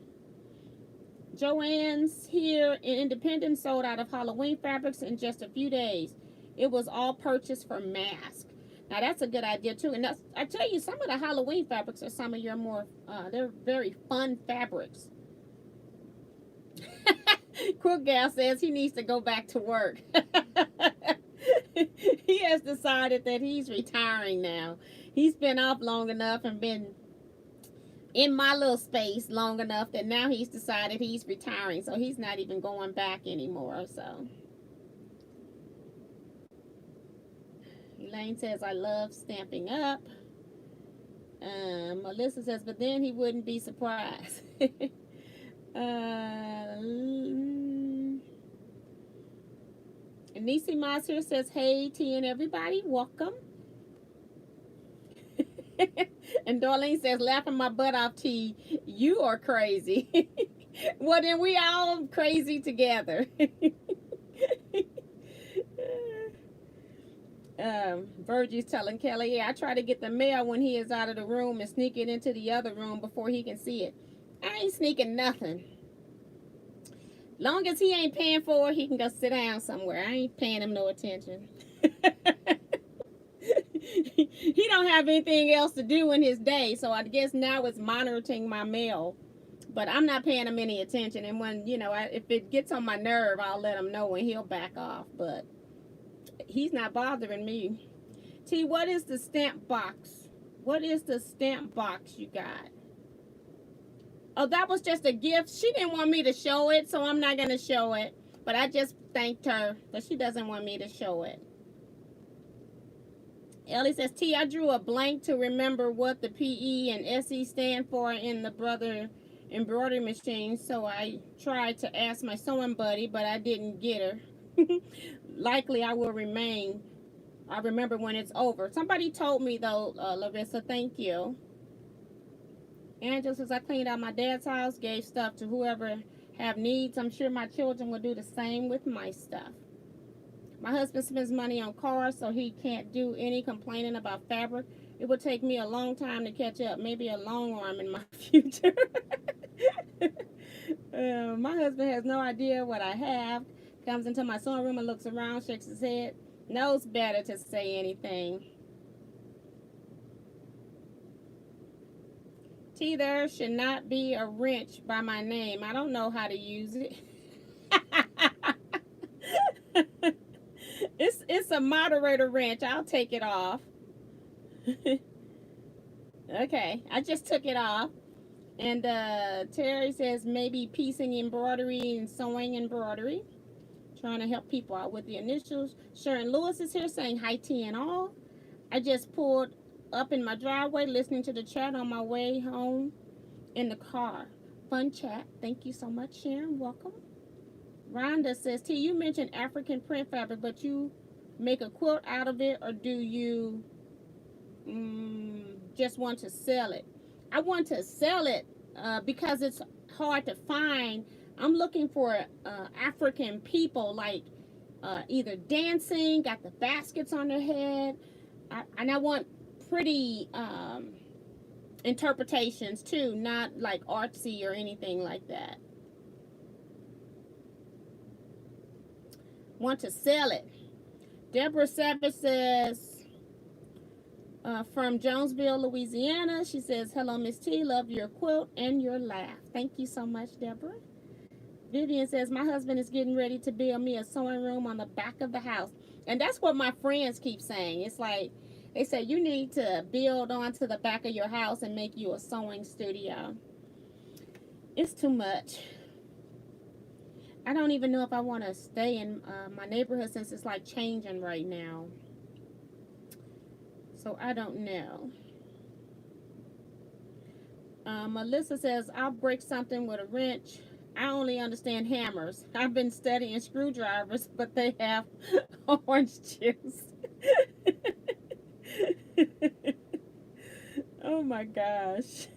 Joanne's here in Independence, sold out of Halloween fabrics in just a few days. It was all purchased for mask. Now that's a good idea too. And that's, I tell you, some of the Halloween fabrics are some of your more, they're very fun fabrics. Quick Gal says he needs to go back to work. He has decided that he's retiring now. He's been off long enough and been in my little space long enough that now he's decided he's retiring. So he's not even going back anymore. So Elaine says, I love Stampin' Up. Melissa says, but then he wouldn't be surprised. Nisi Moss here says, hey, T and everybody, welcome. And Darlene says, laughing my butt off, T, you are crazy. Well, then we all crazy together. Virgie's telling Kelly, yeah, I try to get the mail when he is out of the room and sneak it into the other room before he can see it. I ain't sneaking nothing. Long as he ain't paying for it, he can go sit down somewhere. I ain't paying him no attention. He don't have anything else to do in his day, so I guess now it's monitoring my mail. But I'm not paying him any attention. And when, you know, if it gets on my nerve, I'll let him know and he'll back off. But he's not bothering me. T, what is the stamp box? What is the stamp box you got? Oh, that was just a gift. She didn't want me to show it, so I'm not going to show it. But I just thanked her, but she doesn't want me to show it. Ellie says, T, I drew a blank to remember what the PE and SE stand for in the brother embroidery machine, so I tried to ask my sewing buddy, but I didn't get her. Likely I will remain. I remember when it's over. Somebody told me, though, Larissa, thank you. Angela says, I cleaned out my dad's house, gave stuff to whoever have needs. I'm sure my children will do the same with my stuff. My husband spends money on cars, so he can't do any complaining about fabric. It would take me a long time to catch up. Maybe a long arm in my future. My husband has no idea what I have. Comes into my sewing room and looks around, shakes his head. Knows better to say anything. T, there should not be a wrench by my name. I don't know how to use it. It's a moderator wrench. I'll take it off. Okay, I just took it off. And Terry says maybe piecing embroidery and sewing embroidery. Trying to help people out with the initials. Sharon Lewis is here saying hi, T and all. I just pulled up in my driveway listening to the chat on my way home in the car. Fun chat. Thank you so much, Sharon. Welcome. Rhonda says, T, you mentioned African print fabric, but you make a quilt out of it, or do you just want to sell it? I want to sell it because it's hard to find. I'm looking for African people, like either dancing, got the baskets on their head, and I want pretty interpretations too, not like artsy or anything like that. Want to sell it. Deborah Savage says, from Jonesville, Louisiana, she says, hello, Miss T, love your quilt and your laugh. Thank you so much, Deborah. Vivian says, my husband is getting ready to build me a sewing room on the back of the house. And that's what my friends keep saying. It's like, they say, you need to build onto the back of your house and make you a sewing studio. It's too much. I don't even know if I want to stay in my neighborhood since it's like changing right now. So I don't know. Melissa says, I'll break something with a wrench. I only understand hammers. I've been studying screwdrivers, but they have orange juice. Oh my gosh.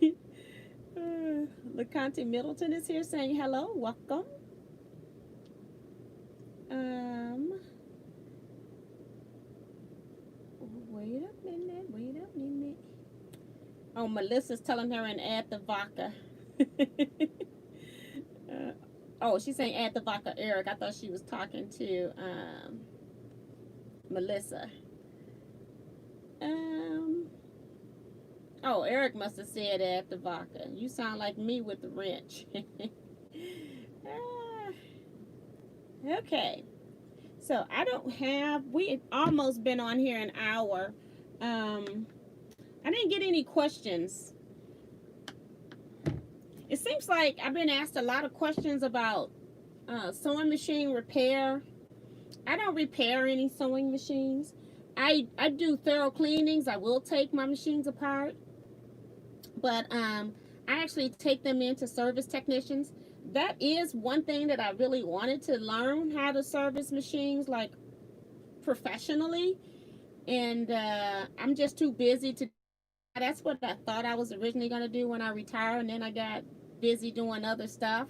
LeConte Middleton is here saying hello. Welcome. Um, wait a minute. Wait a minute. Oh, Melissa's telling her and add the vodka. Oh, she's saying add the vodka, Eric. I thought she was talking to Melissa. Um, oh, Eric must have said add the vodka. You sound like me with the wrench. Ah, okay. So I don't have. We almost been on here an hour. Um, I didn't get any questions. It seems like I've been asked a lot of questions about sewing machine repair. I don't repair any sewing machines. I do thorough cleanings. I will take my machines apart, but I actually take them into service technicians. That is one thing that I really wanted to learn, how to service machines like professionally, and I'm just too busy to. That's what I thought I was originally going to do when I retired, and then I got busy doing other stuff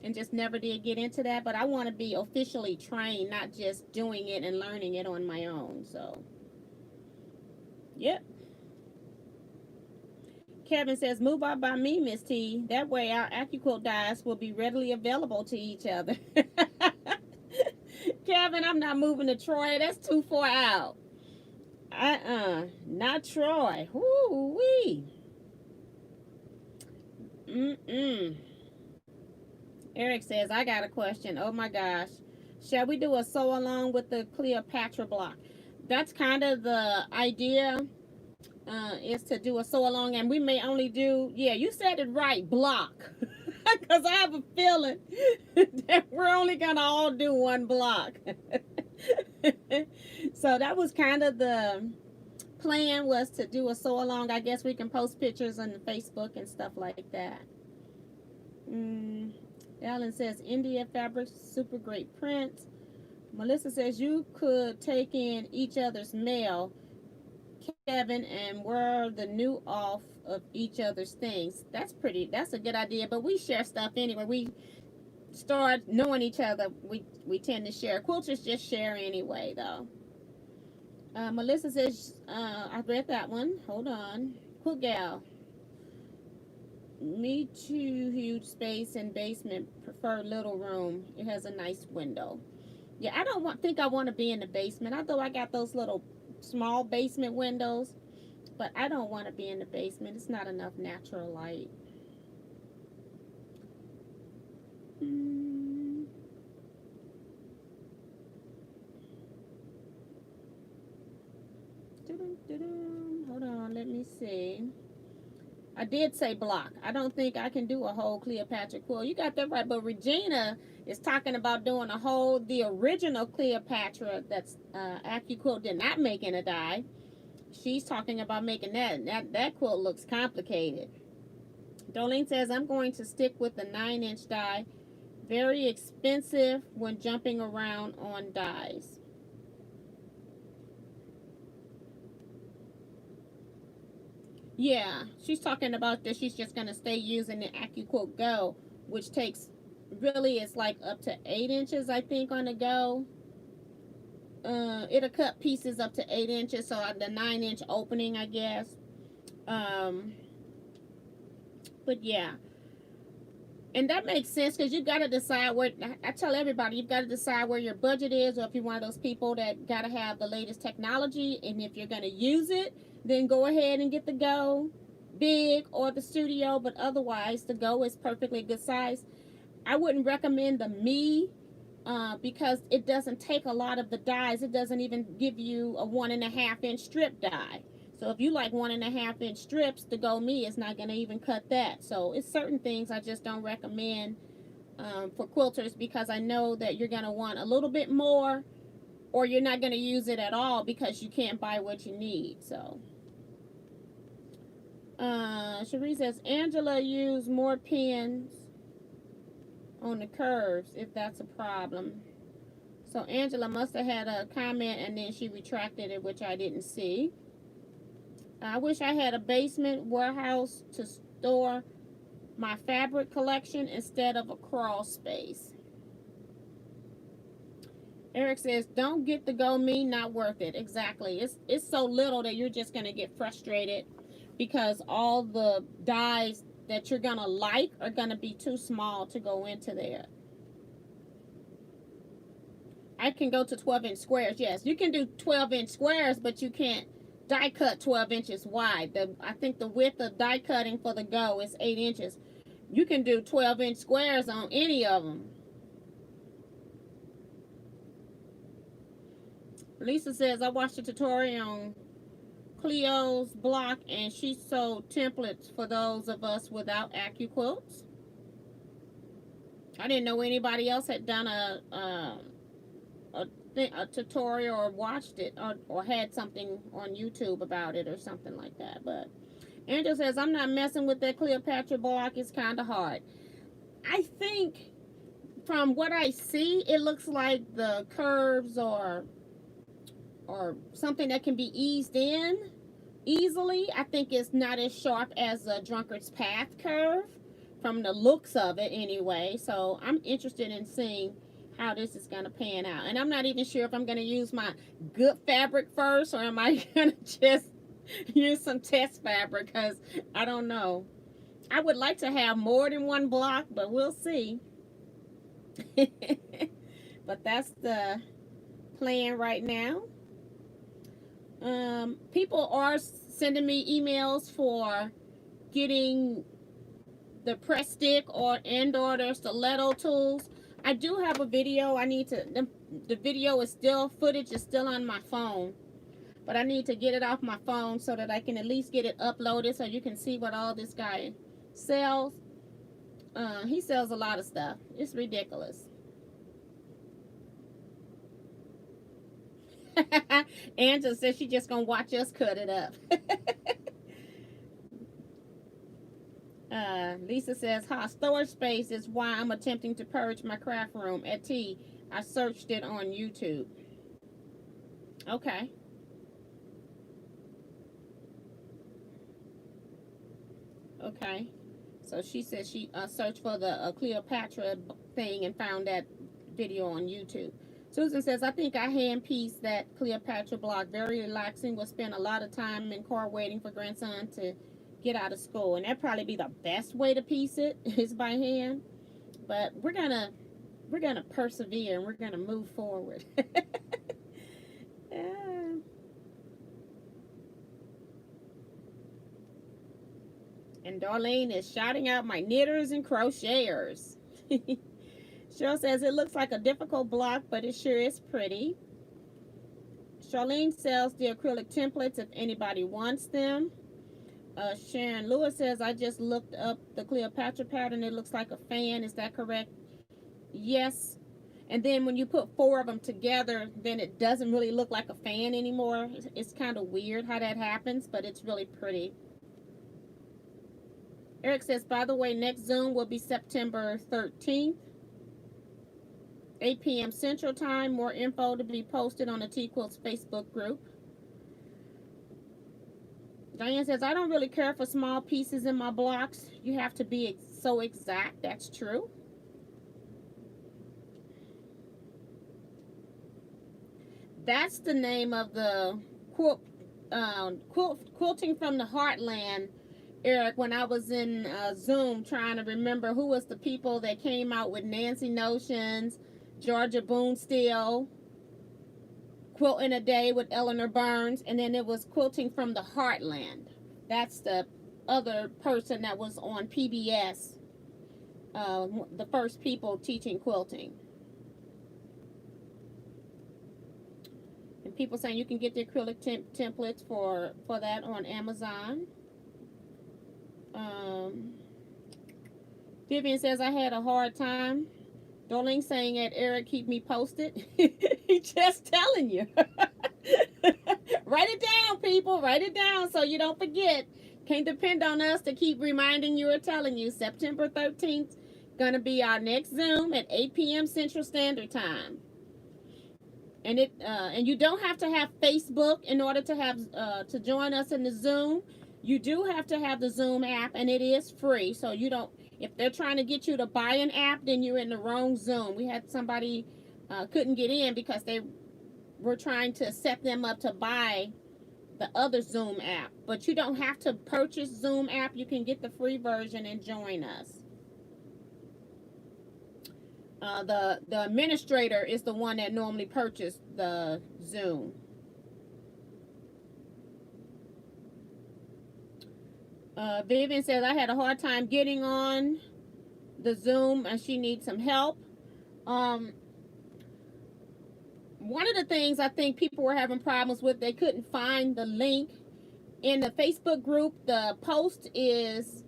and just never did get into that. But I want to be officially trained, not just doing it and learning it on my own. So, yep. Kevin says, move up by me, Miss T. That way our AccuQuilt dies will be readily available to each other. Kevin, I'm not moving to Troy. That's too far out. Not Troy. Woo-wee. Mm-mm. Eric says, I got a question. Oh my gosh. Shall we do a sew along with the Cleopatra block? That's kind of the idea, is to do a sew along, and we may only do, yeah, you said it right, block. Because I have a feeling that we're only going to all do one block. So that was kind of the plan, was to do a sew along. I guess we can post pictures on Facebook and stuff like that. Alan says India fabrics, super great prints. Melissa says you could take in each other's mail, Kevin, and wear the new off of each other's things. That's a good idea, but we share stuff anyway. We start knowing each other. We tend to share. Quilters just share anyway, though. Melissa says, I read that one. Hold on. Quilt Gal. Me too, huge space and basement. Prefer little room. It has a nice window. Yeah, I don't think I want to be in the basement. Although I got those little small basement windows, but I don't want to be in the basement. It's not enough natural light. Hold on, let me see. I did say block. I don't think I can do a whole Cleopatra quilt. You got that right. But Regina is talking about doing the original Cleopatra that's AccuQuilt did not make in a die. She's talking about making that. That quilt looks complicated. Dolene says, I'm going to stick with the 9-inch die. Very expensive when jumping around on dies. Yeah, she's talking about that she's just going to stay using the AccuQuilt Go, which takes, really, it's like up to 8 inches, I think, on the Go. It'll cut pieces up to 8 inches, so the 9-inch opening, I guess. But yeah. And that makes sense, because you got to decide where, I tell everybody, you've got to decide where your budget is, or if you're one of those people that got to have the latest technology, and if you're going to use it, then go ahead and get the Go Big or the Studio, but otherwise the Go is perfectly good size. I wouldn't recommend the Me, because it doesn't take a lot of the dies. It doesn't even give you a 1.5-inch strip die. So if you like 1.5-inch strips, the Go Me is not going to even cut that. So it's certain things I just don't recommend for quilters, because I know that you're going to want a little bit more, or you're not going to use it at all because you can't buy what you need. So Cherie says Angela used more pins on the curves if that's a problem. So Angela must have had a comment and then she retracted it, which I didn't see. I wish I had a basement warehouse to store my fabric collection instead of a crawl space. Eric says, don't get the go me, not worth it. Exactly. It's so little that you're just going to get frustrated because all the dies that you're going to like are going to be too small to go into there. I can go to 12-inch squares. Yes, you can do 12-inch squares, but you can't die cut 12 inches wide. I think the width of die cutting for the go is 8 inches. You can do 12-inch squares on any of them. Lisa says, I watched a tutorial on Cleo's block and she sold templates for those of us without AccuQuilts. I didn't know anybody else had done a tutorial or watched it or had something on YouTube about it or something like that. But Angel says, I'm not messing with that Cleopatra block. It's kind of hard. I think from what I see, it looks like the curves or something that can be eased in easily. I think it's not as sharp as a Drunkard's Path curve from the looks of it anyway. So I'm interested in seeing how this is going to pan out. And I'm not even sure if I'm going to use my good fabric first or am I going to just use some test fabric because I don't know. I would like to have more than one block, but we'll see. But that's the plan right now. People are sending me emails for getting the press stick or the stiletto tools. I do have a video. I need to, the video is still, footage is still on my phone, but I need to get it off my phone so that I can at least get it uploaded so you can see what all this guy sells. He sells a lot of stuff. It's ridiculous. Angela says she's just gonna watch us cut it up. Lisa says, storage space is why I'm attempting to purge my craft room. At T, I searched it on YouTube. Okay. Okay. So she says she searched for the Cleopatra thing and found that video on YouTube. Susan says, I think I hand-pieced that Cleopatra block. Very relaxing. Will spend a lot of time in car waiting for grandson to get out of school. And that'd probably be the best way to piece it is by hand. But we're gonna persevere and we're gonna move forward. And Darlene is shouting out my knitters and crocheters. Cheryl says, it looks like a difficult block, but it sure is pretty. Charlene sells the acrylic templates if anybody wants them. Sharon Lewis says, I just looked up the Cleopatra pattern. It looks like a fan. Is that correct? Yes. And then when you put 4 of them together, then it doesn't really look like a fan anymore. It's kind of weird how that happens, but it's really pretty. Eric says, by the way, next Zoom will be September 13th. 8 p.m. Central Time. More info to be posted on the Teaquilts Facebook group. Diane says, I don't really care for small pieces in my blocks. You have to be so exact. That's true. That's the name of the quilting from the Heartland, Eric, when I was in Zoom trying to remember who was the people that came out with Nancy Notions, Georgia Boonsteel, Quilt in a Day with Eleanor Burns, and then it was Quilting from the Heartland. That's the other person that was on PBS, the first people teaching quilting. And people saying you can get the acrylic templates for that on Amazon. Vivian says, I had a hard time. Darlene saying at Eric, keep me posted. He's just telling you. Write it down, people. Write it down so you don't forget. Can't depend on us to keep reminding you or telling you. September 13th, going to be our next Zoom at 8 p.m. Central Standard Time. And you don't have to have Facebook in order to have to join us in the Zoom. You do have to have the Zoom app, and it is free. So you don't. If they're trying to get you to buy an app, then you're in the wrong Zoom. We had somebody couldn't get in because they were trying to set them up to buy the other Zoom app. But you don't have to purchase Zoom app. You can get the free version and join us. The administrator is the one that normally purchased the Zoom. Vivian says, I had a hard time getting on the Zoom and she needs some help. One of the things I think people were having problems with, they couldn't find the link. In the Facebook group, the post is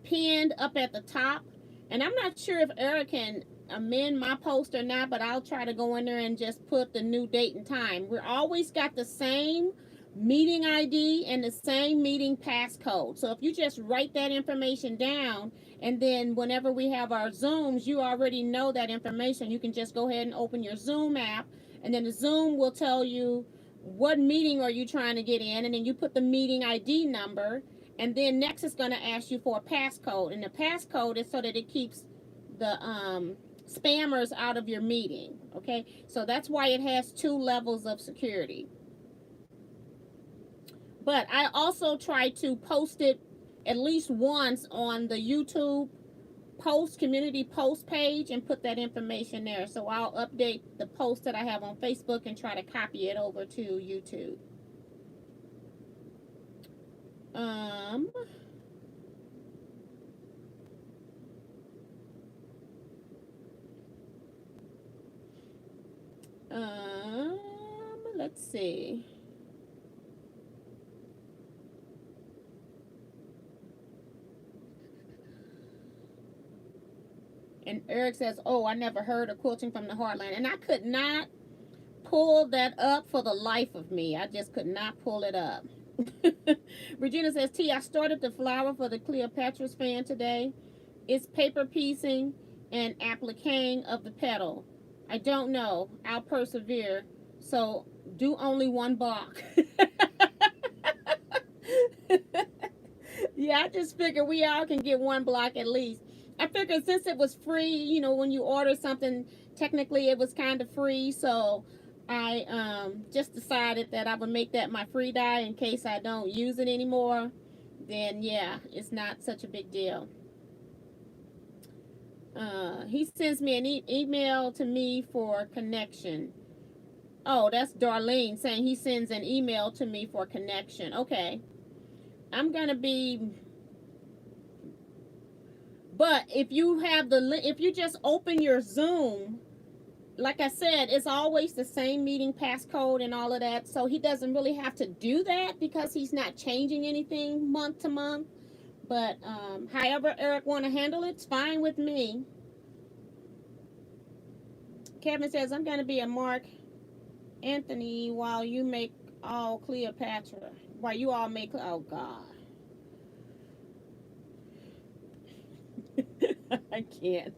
pinned up at the top. And I'm not sure if Eric can amend my post or not, but I'll try to go in there and just put the new date and time. We're always got the same meeting ID and the same meeting passcode. So if you just write that information down, and then whenever we have our Zooms, you already know that information. You can just go ahead and open your Zoom app, and then the Zoom will tell you what meeting are you trying to get in, and then you put the meeting ID number, and then next it's going to ask you for a passcode, and the passcode is so that it keeps the spammers out of your meeting. Okay, so that's why it has 2 levels of security. But I also try to post it at least once on the YouTube community post page and put that information there. So I'll update the post that I have on Facebook and try to copy it over to YouTube. Let's see. And Eric says, oh, I never heard of Quilting from the Heartland. And I could not pull that up for the life of me. I just could not pull it up. Regina says, T, I started the flower for the Cleopatra's fan today. It's paper piecing and appliquing of the petal. I don't know. I'll persevere. So do only 1 block. Yeah, I just figured we all can get 1 block at least. I figured since it was free, you know, when you order something, technically it was kind of free. So I just decided that I would make that my free die in case I don't use it anymore. Then yeah, it's not such a big deal. He sends me an email to me for connection. Oh, that's Darlene saying he sends an email to me for connection. Okay. I'm going to be... But if you have if you just open your Zoom, like I said, it's always the same meeting passcode and all of that. So he doesn't really have to do that because he's not changing anything month to month. But however Eric want to handle it, it's fine with me. Kevin says, I'm going to be a Mark Anthony while you make all Cleopatra. While you all make... Oh, God. I can't.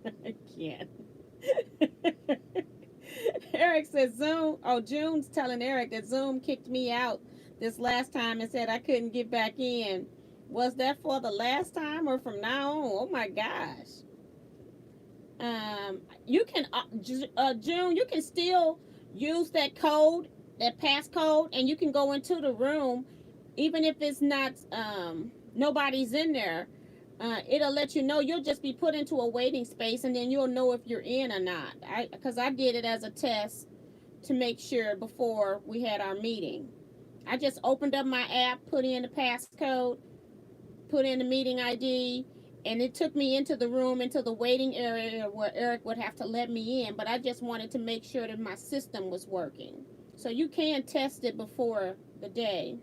Eric says Zoom. Oh, June's telling Eric that Zoom kicked me out this last time and said I couldn't get back in. Was that for the last time or from now on? Oh my gosh. You can June, you can still use that code, that passcode, and you can go into the room even if it's not nobody's in there. It'll let you know. You'll just be put into a waiting space, and then you'll know if you're in or not. Because I did it as a test to make sure before we had our meeting. I just opened up my app, put in the passcode, put in the meeting ID, and it took me into the room, into the waiting area where Eric would have to let me in. But I just wanted to make sure that my system was working. So you can test it before the day.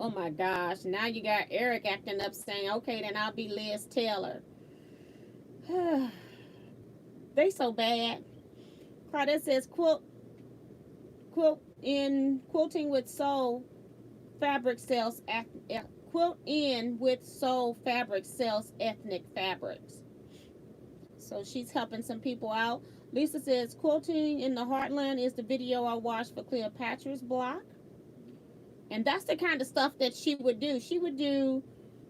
Oh my gosh, now you got Eric acting up saying, okay, then I'll be Liz Taylor. They so bad. Claudette says, quilt in Quilting with Soul fabric sells Quilt In with Soul Fabric sells ethnic fabrics. So she's helping some people out. Lisa says, quilting in the heartland is the video I watched for Cleopatra's block. And that's the kind of stuff that she would do. She would do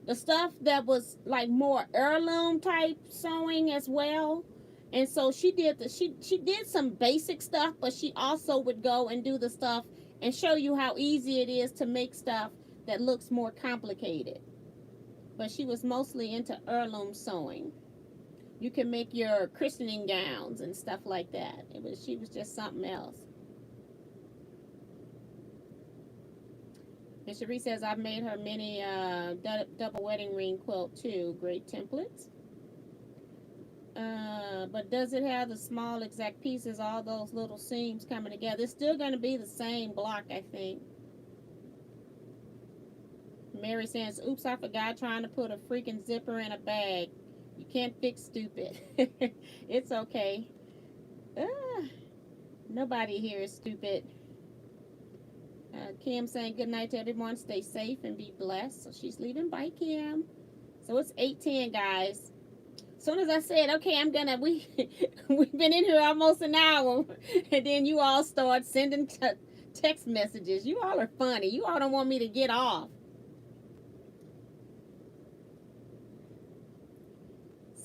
the stuff that was like more heirloom type sewing as well. And so she did she did some basic stuff, but she also would go and do the stuff and show you how easy it is to make stuff that looks more complicated. But she was mostly into heirloom sewing. You can make your christening gowns and stuff like that. She was just something else. And Cherie says, I've made her mini double wedding ring quilt too. Great templates. But does it have the small exact pieces, all those little seams coming together? It's still going to be the same block, I think. Mary says, oops, I forgot trying to put a freaking zipper in a bag. You can't fix stupid. It's okay. Nobody here is stupid. Kim saying good night to everyone. Stay safe and be blessed. So she's leaving. Bye, Kim. So it's 8:10, guys. As soon as I said, okay, we've been in here almost an hour, and then you all start sending text messages. You all are funny. You all don't want me to get off.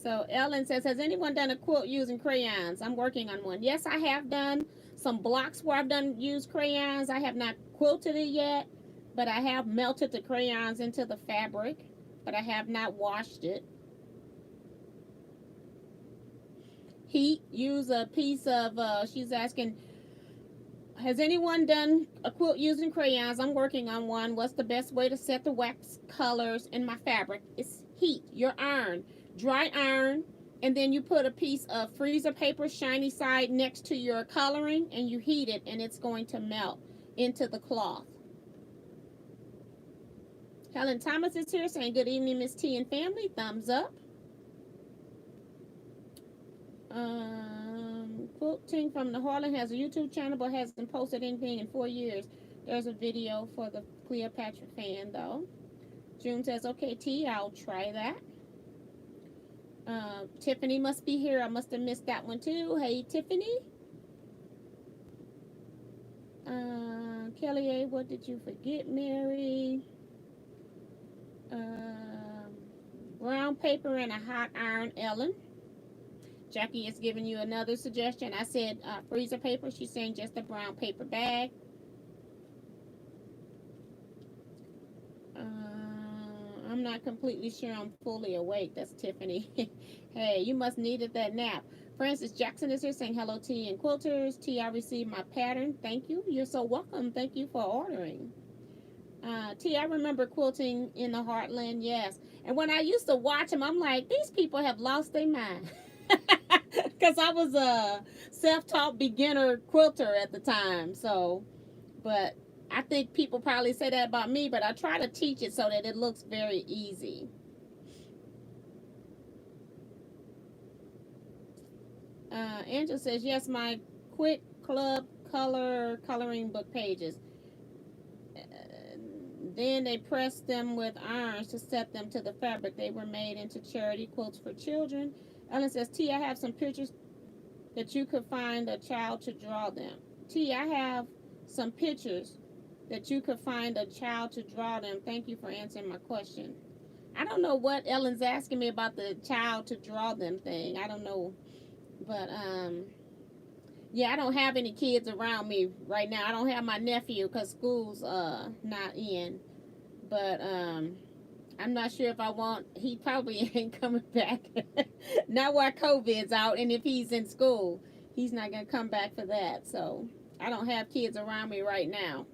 So Ellen says, has anyone done a quilt using crayons? I'm working on one. Yes, I have done some blocks where I've used crayons. I have not quilted it yet, but I have melted the crayons into the fabric, but I have not washed it. Heat, use a piece of, she's asking, has anyone done a quilt using crayons? I'm working on one. What's the best way to set the wax colors in my fabric? It's heat, your iron. Dry iron, and then you put a piece of freezer paper, shiny side, next to your coloring, and you heat it, and it's going to melt into the cloth. Helen Thomas is here saying, good evening, Miss T and family. Thumbs up. Quilting from the Harlan has a YouTube channel, but hasn't posted anything in 4 years. There's a video for the Cleopatra fan, though. June says, okay, T, I'll try that. Tiffany must be here. I must have missed that one too. Hey, Tiffany. Kelly A, what did you forget, Mary? Brown paper and a hot iron, Ellen. Jackie is giving you another suggestion. I said freezer paper. She's saying just a brown paper bag. I'm not completely sure I'm fully awake. That's Tiffany. Hey, you must needed that nap. Francis Jackson is here saying hello, T and quilters. T, I received my pattern. Thank you. You're so welcome. Thank you for ordering. T, I remember quilting in the heartland. Yes. And when I used to watch them, I'm like, these people have lost their mind. Because I was a self-taught beginner quilter at the time. So, but I think people probably say that about me, but I try to teach it so that it looks very easy. Angela says, yes, my Quick Club coloring book pages. Then they pressed them with irons to set them to the fabric. They were made into charity quilts for children. Ellen says, T, I have some pictures that you could find a child to draw them. T, I have some pictures that you could find a child to draw them. Thank you for answering my question. I don't know what Ellen's asking me about the child to draw them thing. I don't know. But, yeah, I don't have any kids around me right now. I don't have my nephew because school's not in. But I'm not sure if I want, he probably ain't coming back. Not while COVID's out, and if he's in school, he's not going to come back for that. So I don't have kids around me right now.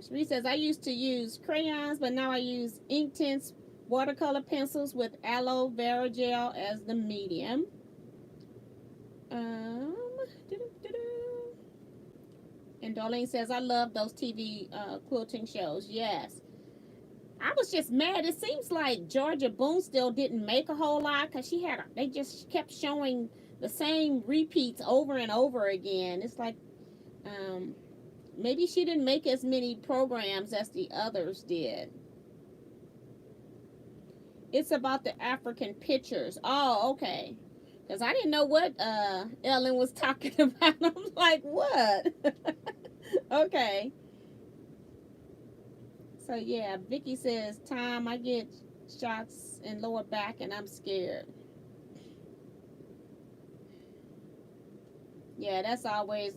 She says, I used to use crayons, but now I use ink tints, watercolor pencils with aloe vera gel as the medium. And Darlene says, I love those TV quilting shows. Yes. I was just mad. It seems like Georgia Boone still didn't make a whole lot because they just kept showing the same repeats over and over again. It's like, maybe she didn't make as many programs as the others did. It's about the African pictures. Oh, okay. Because I didn't know what Ellen was talking about. I'm like, what? Okay. So yeah, Vicky says, Tom, I get shots in lower back and I'm scared. Yeah, that's always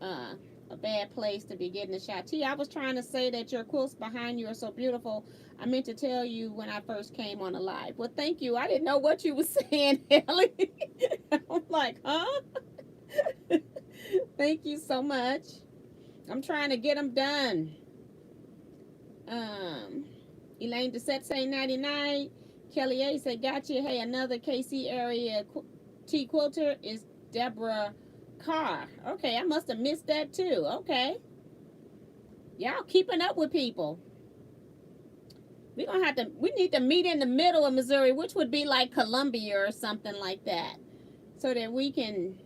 uh, a bad place to be getting a shot. T, I was trying to say that your quilts behind you are so beautiful. I meant to tell you when I first came on the live. Well, thank you. I didn't know what you were saying, Ellie. I'm like, huh? Thank you so much. I'm trying to get them done. Um, Elaine Desette say 99. Kelly A say, gotcha. Hey, another KC area T quilter is Deborah Carr. Okay, I must have missed that too. Okay. Y'all keeping up with people. We need to meet in the middle of Missouri, which would be like Columbia or something like that. So that we can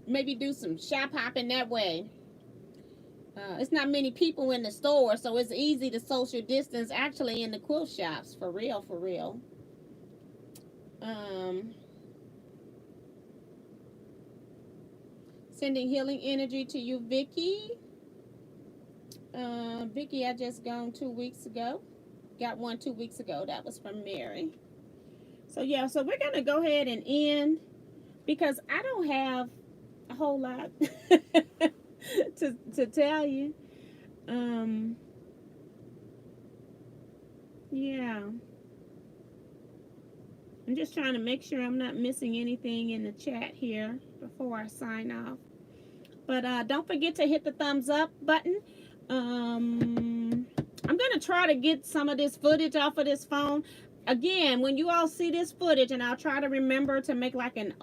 maybe do some shop hopping that way. It's not many people in the store, so it's easy to social distance actually in the quilt shops. For real, for real. Um, Sending healing energy to you, Vicky. Vicky, I just gone 2 weeks ago. Got one 2 weeks ago. That was from Mary. So yeah, so we're gonna go ahead and end because I don't have a whole lot to tell you. Yeah. I'm just trying to make sure I'm not missing anything in the chat here before I sign off. But don't forget to hit the thumbs up button. I'm going to try to get some of this footage off of this phone. Again, when you all see this footage, and I'll try to remember to make like a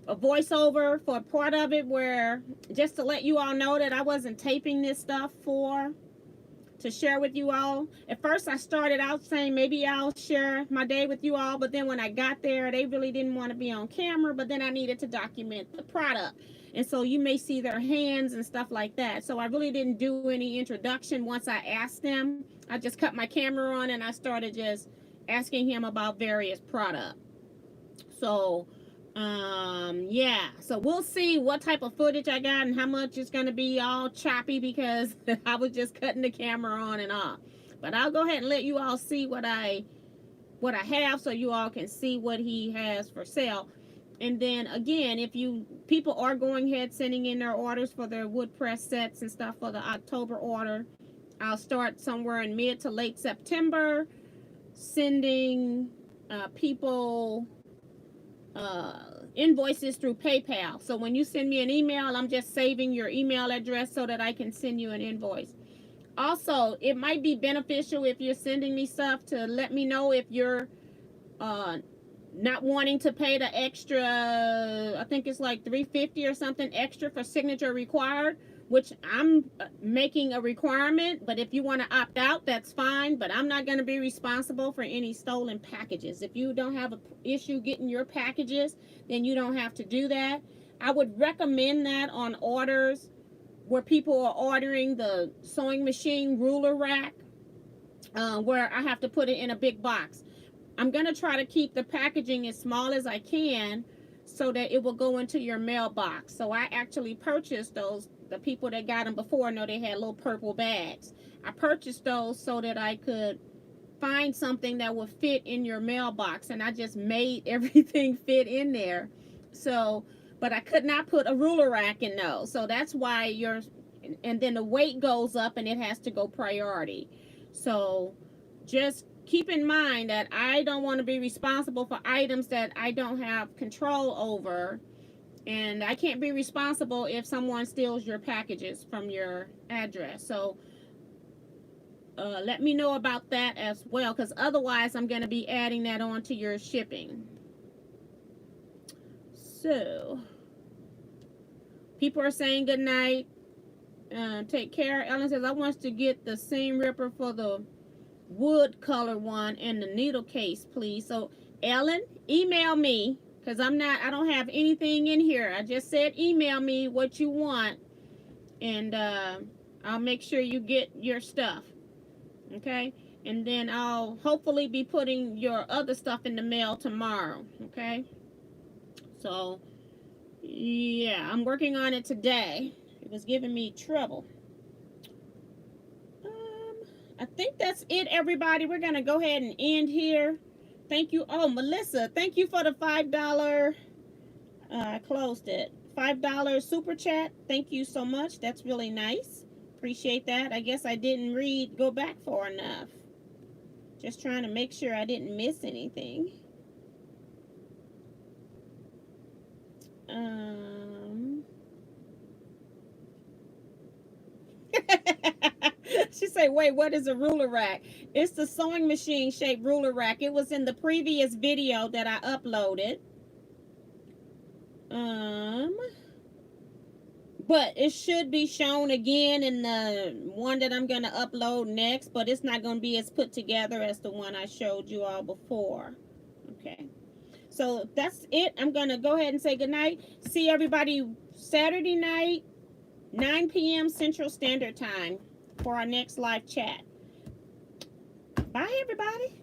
voiceover for a part of it where just to let you all know that I wasn't taping this stuff to share with you all. At first I started out saying maybe I'll share my day with you all, but then when I got there, they really didn't want to be on camera, but then I needed to document the product. And so you may see their hands and stuff like that. So I really didn't do any introduction once I asked them. I just cut my camera on and I started just asking him about various products. So yeah, so we'll see what type of footage I got and how much it's going to be all choppy because I was just cutting the camera on and off. But I'll go ahead and let you all see what I have so you all can see what he has for sale. And then again, if people are going ahead sending in their orders for their wood press sets and stuff for the October order, I'll start somewhere in mid to late September sending people invoices through PayPal. So when you send me an email, I'm just saving your email address so that I can send you an invoice. Also, it might be beneficial if you're sending me stuff to let me know if you're not wanting to pay the extra. I think it's like $3.50 or something extra for signature required, which I'm making a requirement. But if you want to opt out, that's fine. But I'm not going to be responsible for any stolen packages. If you don't have an issue getting your packages, then you don't have to do that. I would recommend that on orders where people are ordering the sewing machine ruler rack, where I have to put it in a big box. I'm going to try to keep the packaging as small as I can so that it will go into your mailbox. So I actually purchased those. The people that got them before know they had little purple bags. I purchased those so that I could find something that would fit in your mailbox. And I just made everything fit in there. So, but I could not put a ruler rack in those. So that's why and then the weight goes up and it has to go priority. So just keep in mind that I don't want to be responsible for items that I don't have control over, and I can't be responsible if someone steals your packages from your address. So let me know about that as well, because otherwise I'm going to be adding that on to your shipping. So people are saying good night. Take care. Ellen says I want to get the seam ripper for the wood color one and the needle case, please. So Ellen, email me, because I don't have anything in here. I just said email me what you want, and I'll make sure you get your stuff. Okay, and then I'll hopefully be putting your other stuff in the mail tomorrow. Okay, so yeah, I'm working on it today. It was giving me trouble. I think that's it, everybody. We're gonna go ahead and end here. Thank you. Oh, Melissa, thank you for the $5. I closed it. $5 super chat. Thank you so much. That's really nice. Appreciate that. I guess I didn't go back far enough. Just trying to make sure I didn't miss anything. She said, wait, what is a ruler rack? It's the sewing machine shaped ruler rack. It was in the previous video that I uploaded. But it should be shown again in the one that I'm going to upload next, but it's not going to be as put together as the one I showed you all before. Okay. So that's it. I'm going to go ahead and say goodnight. See everybody Saturday night, 9 p.m. Central Standard Time for our next live chat. Bye, everybody.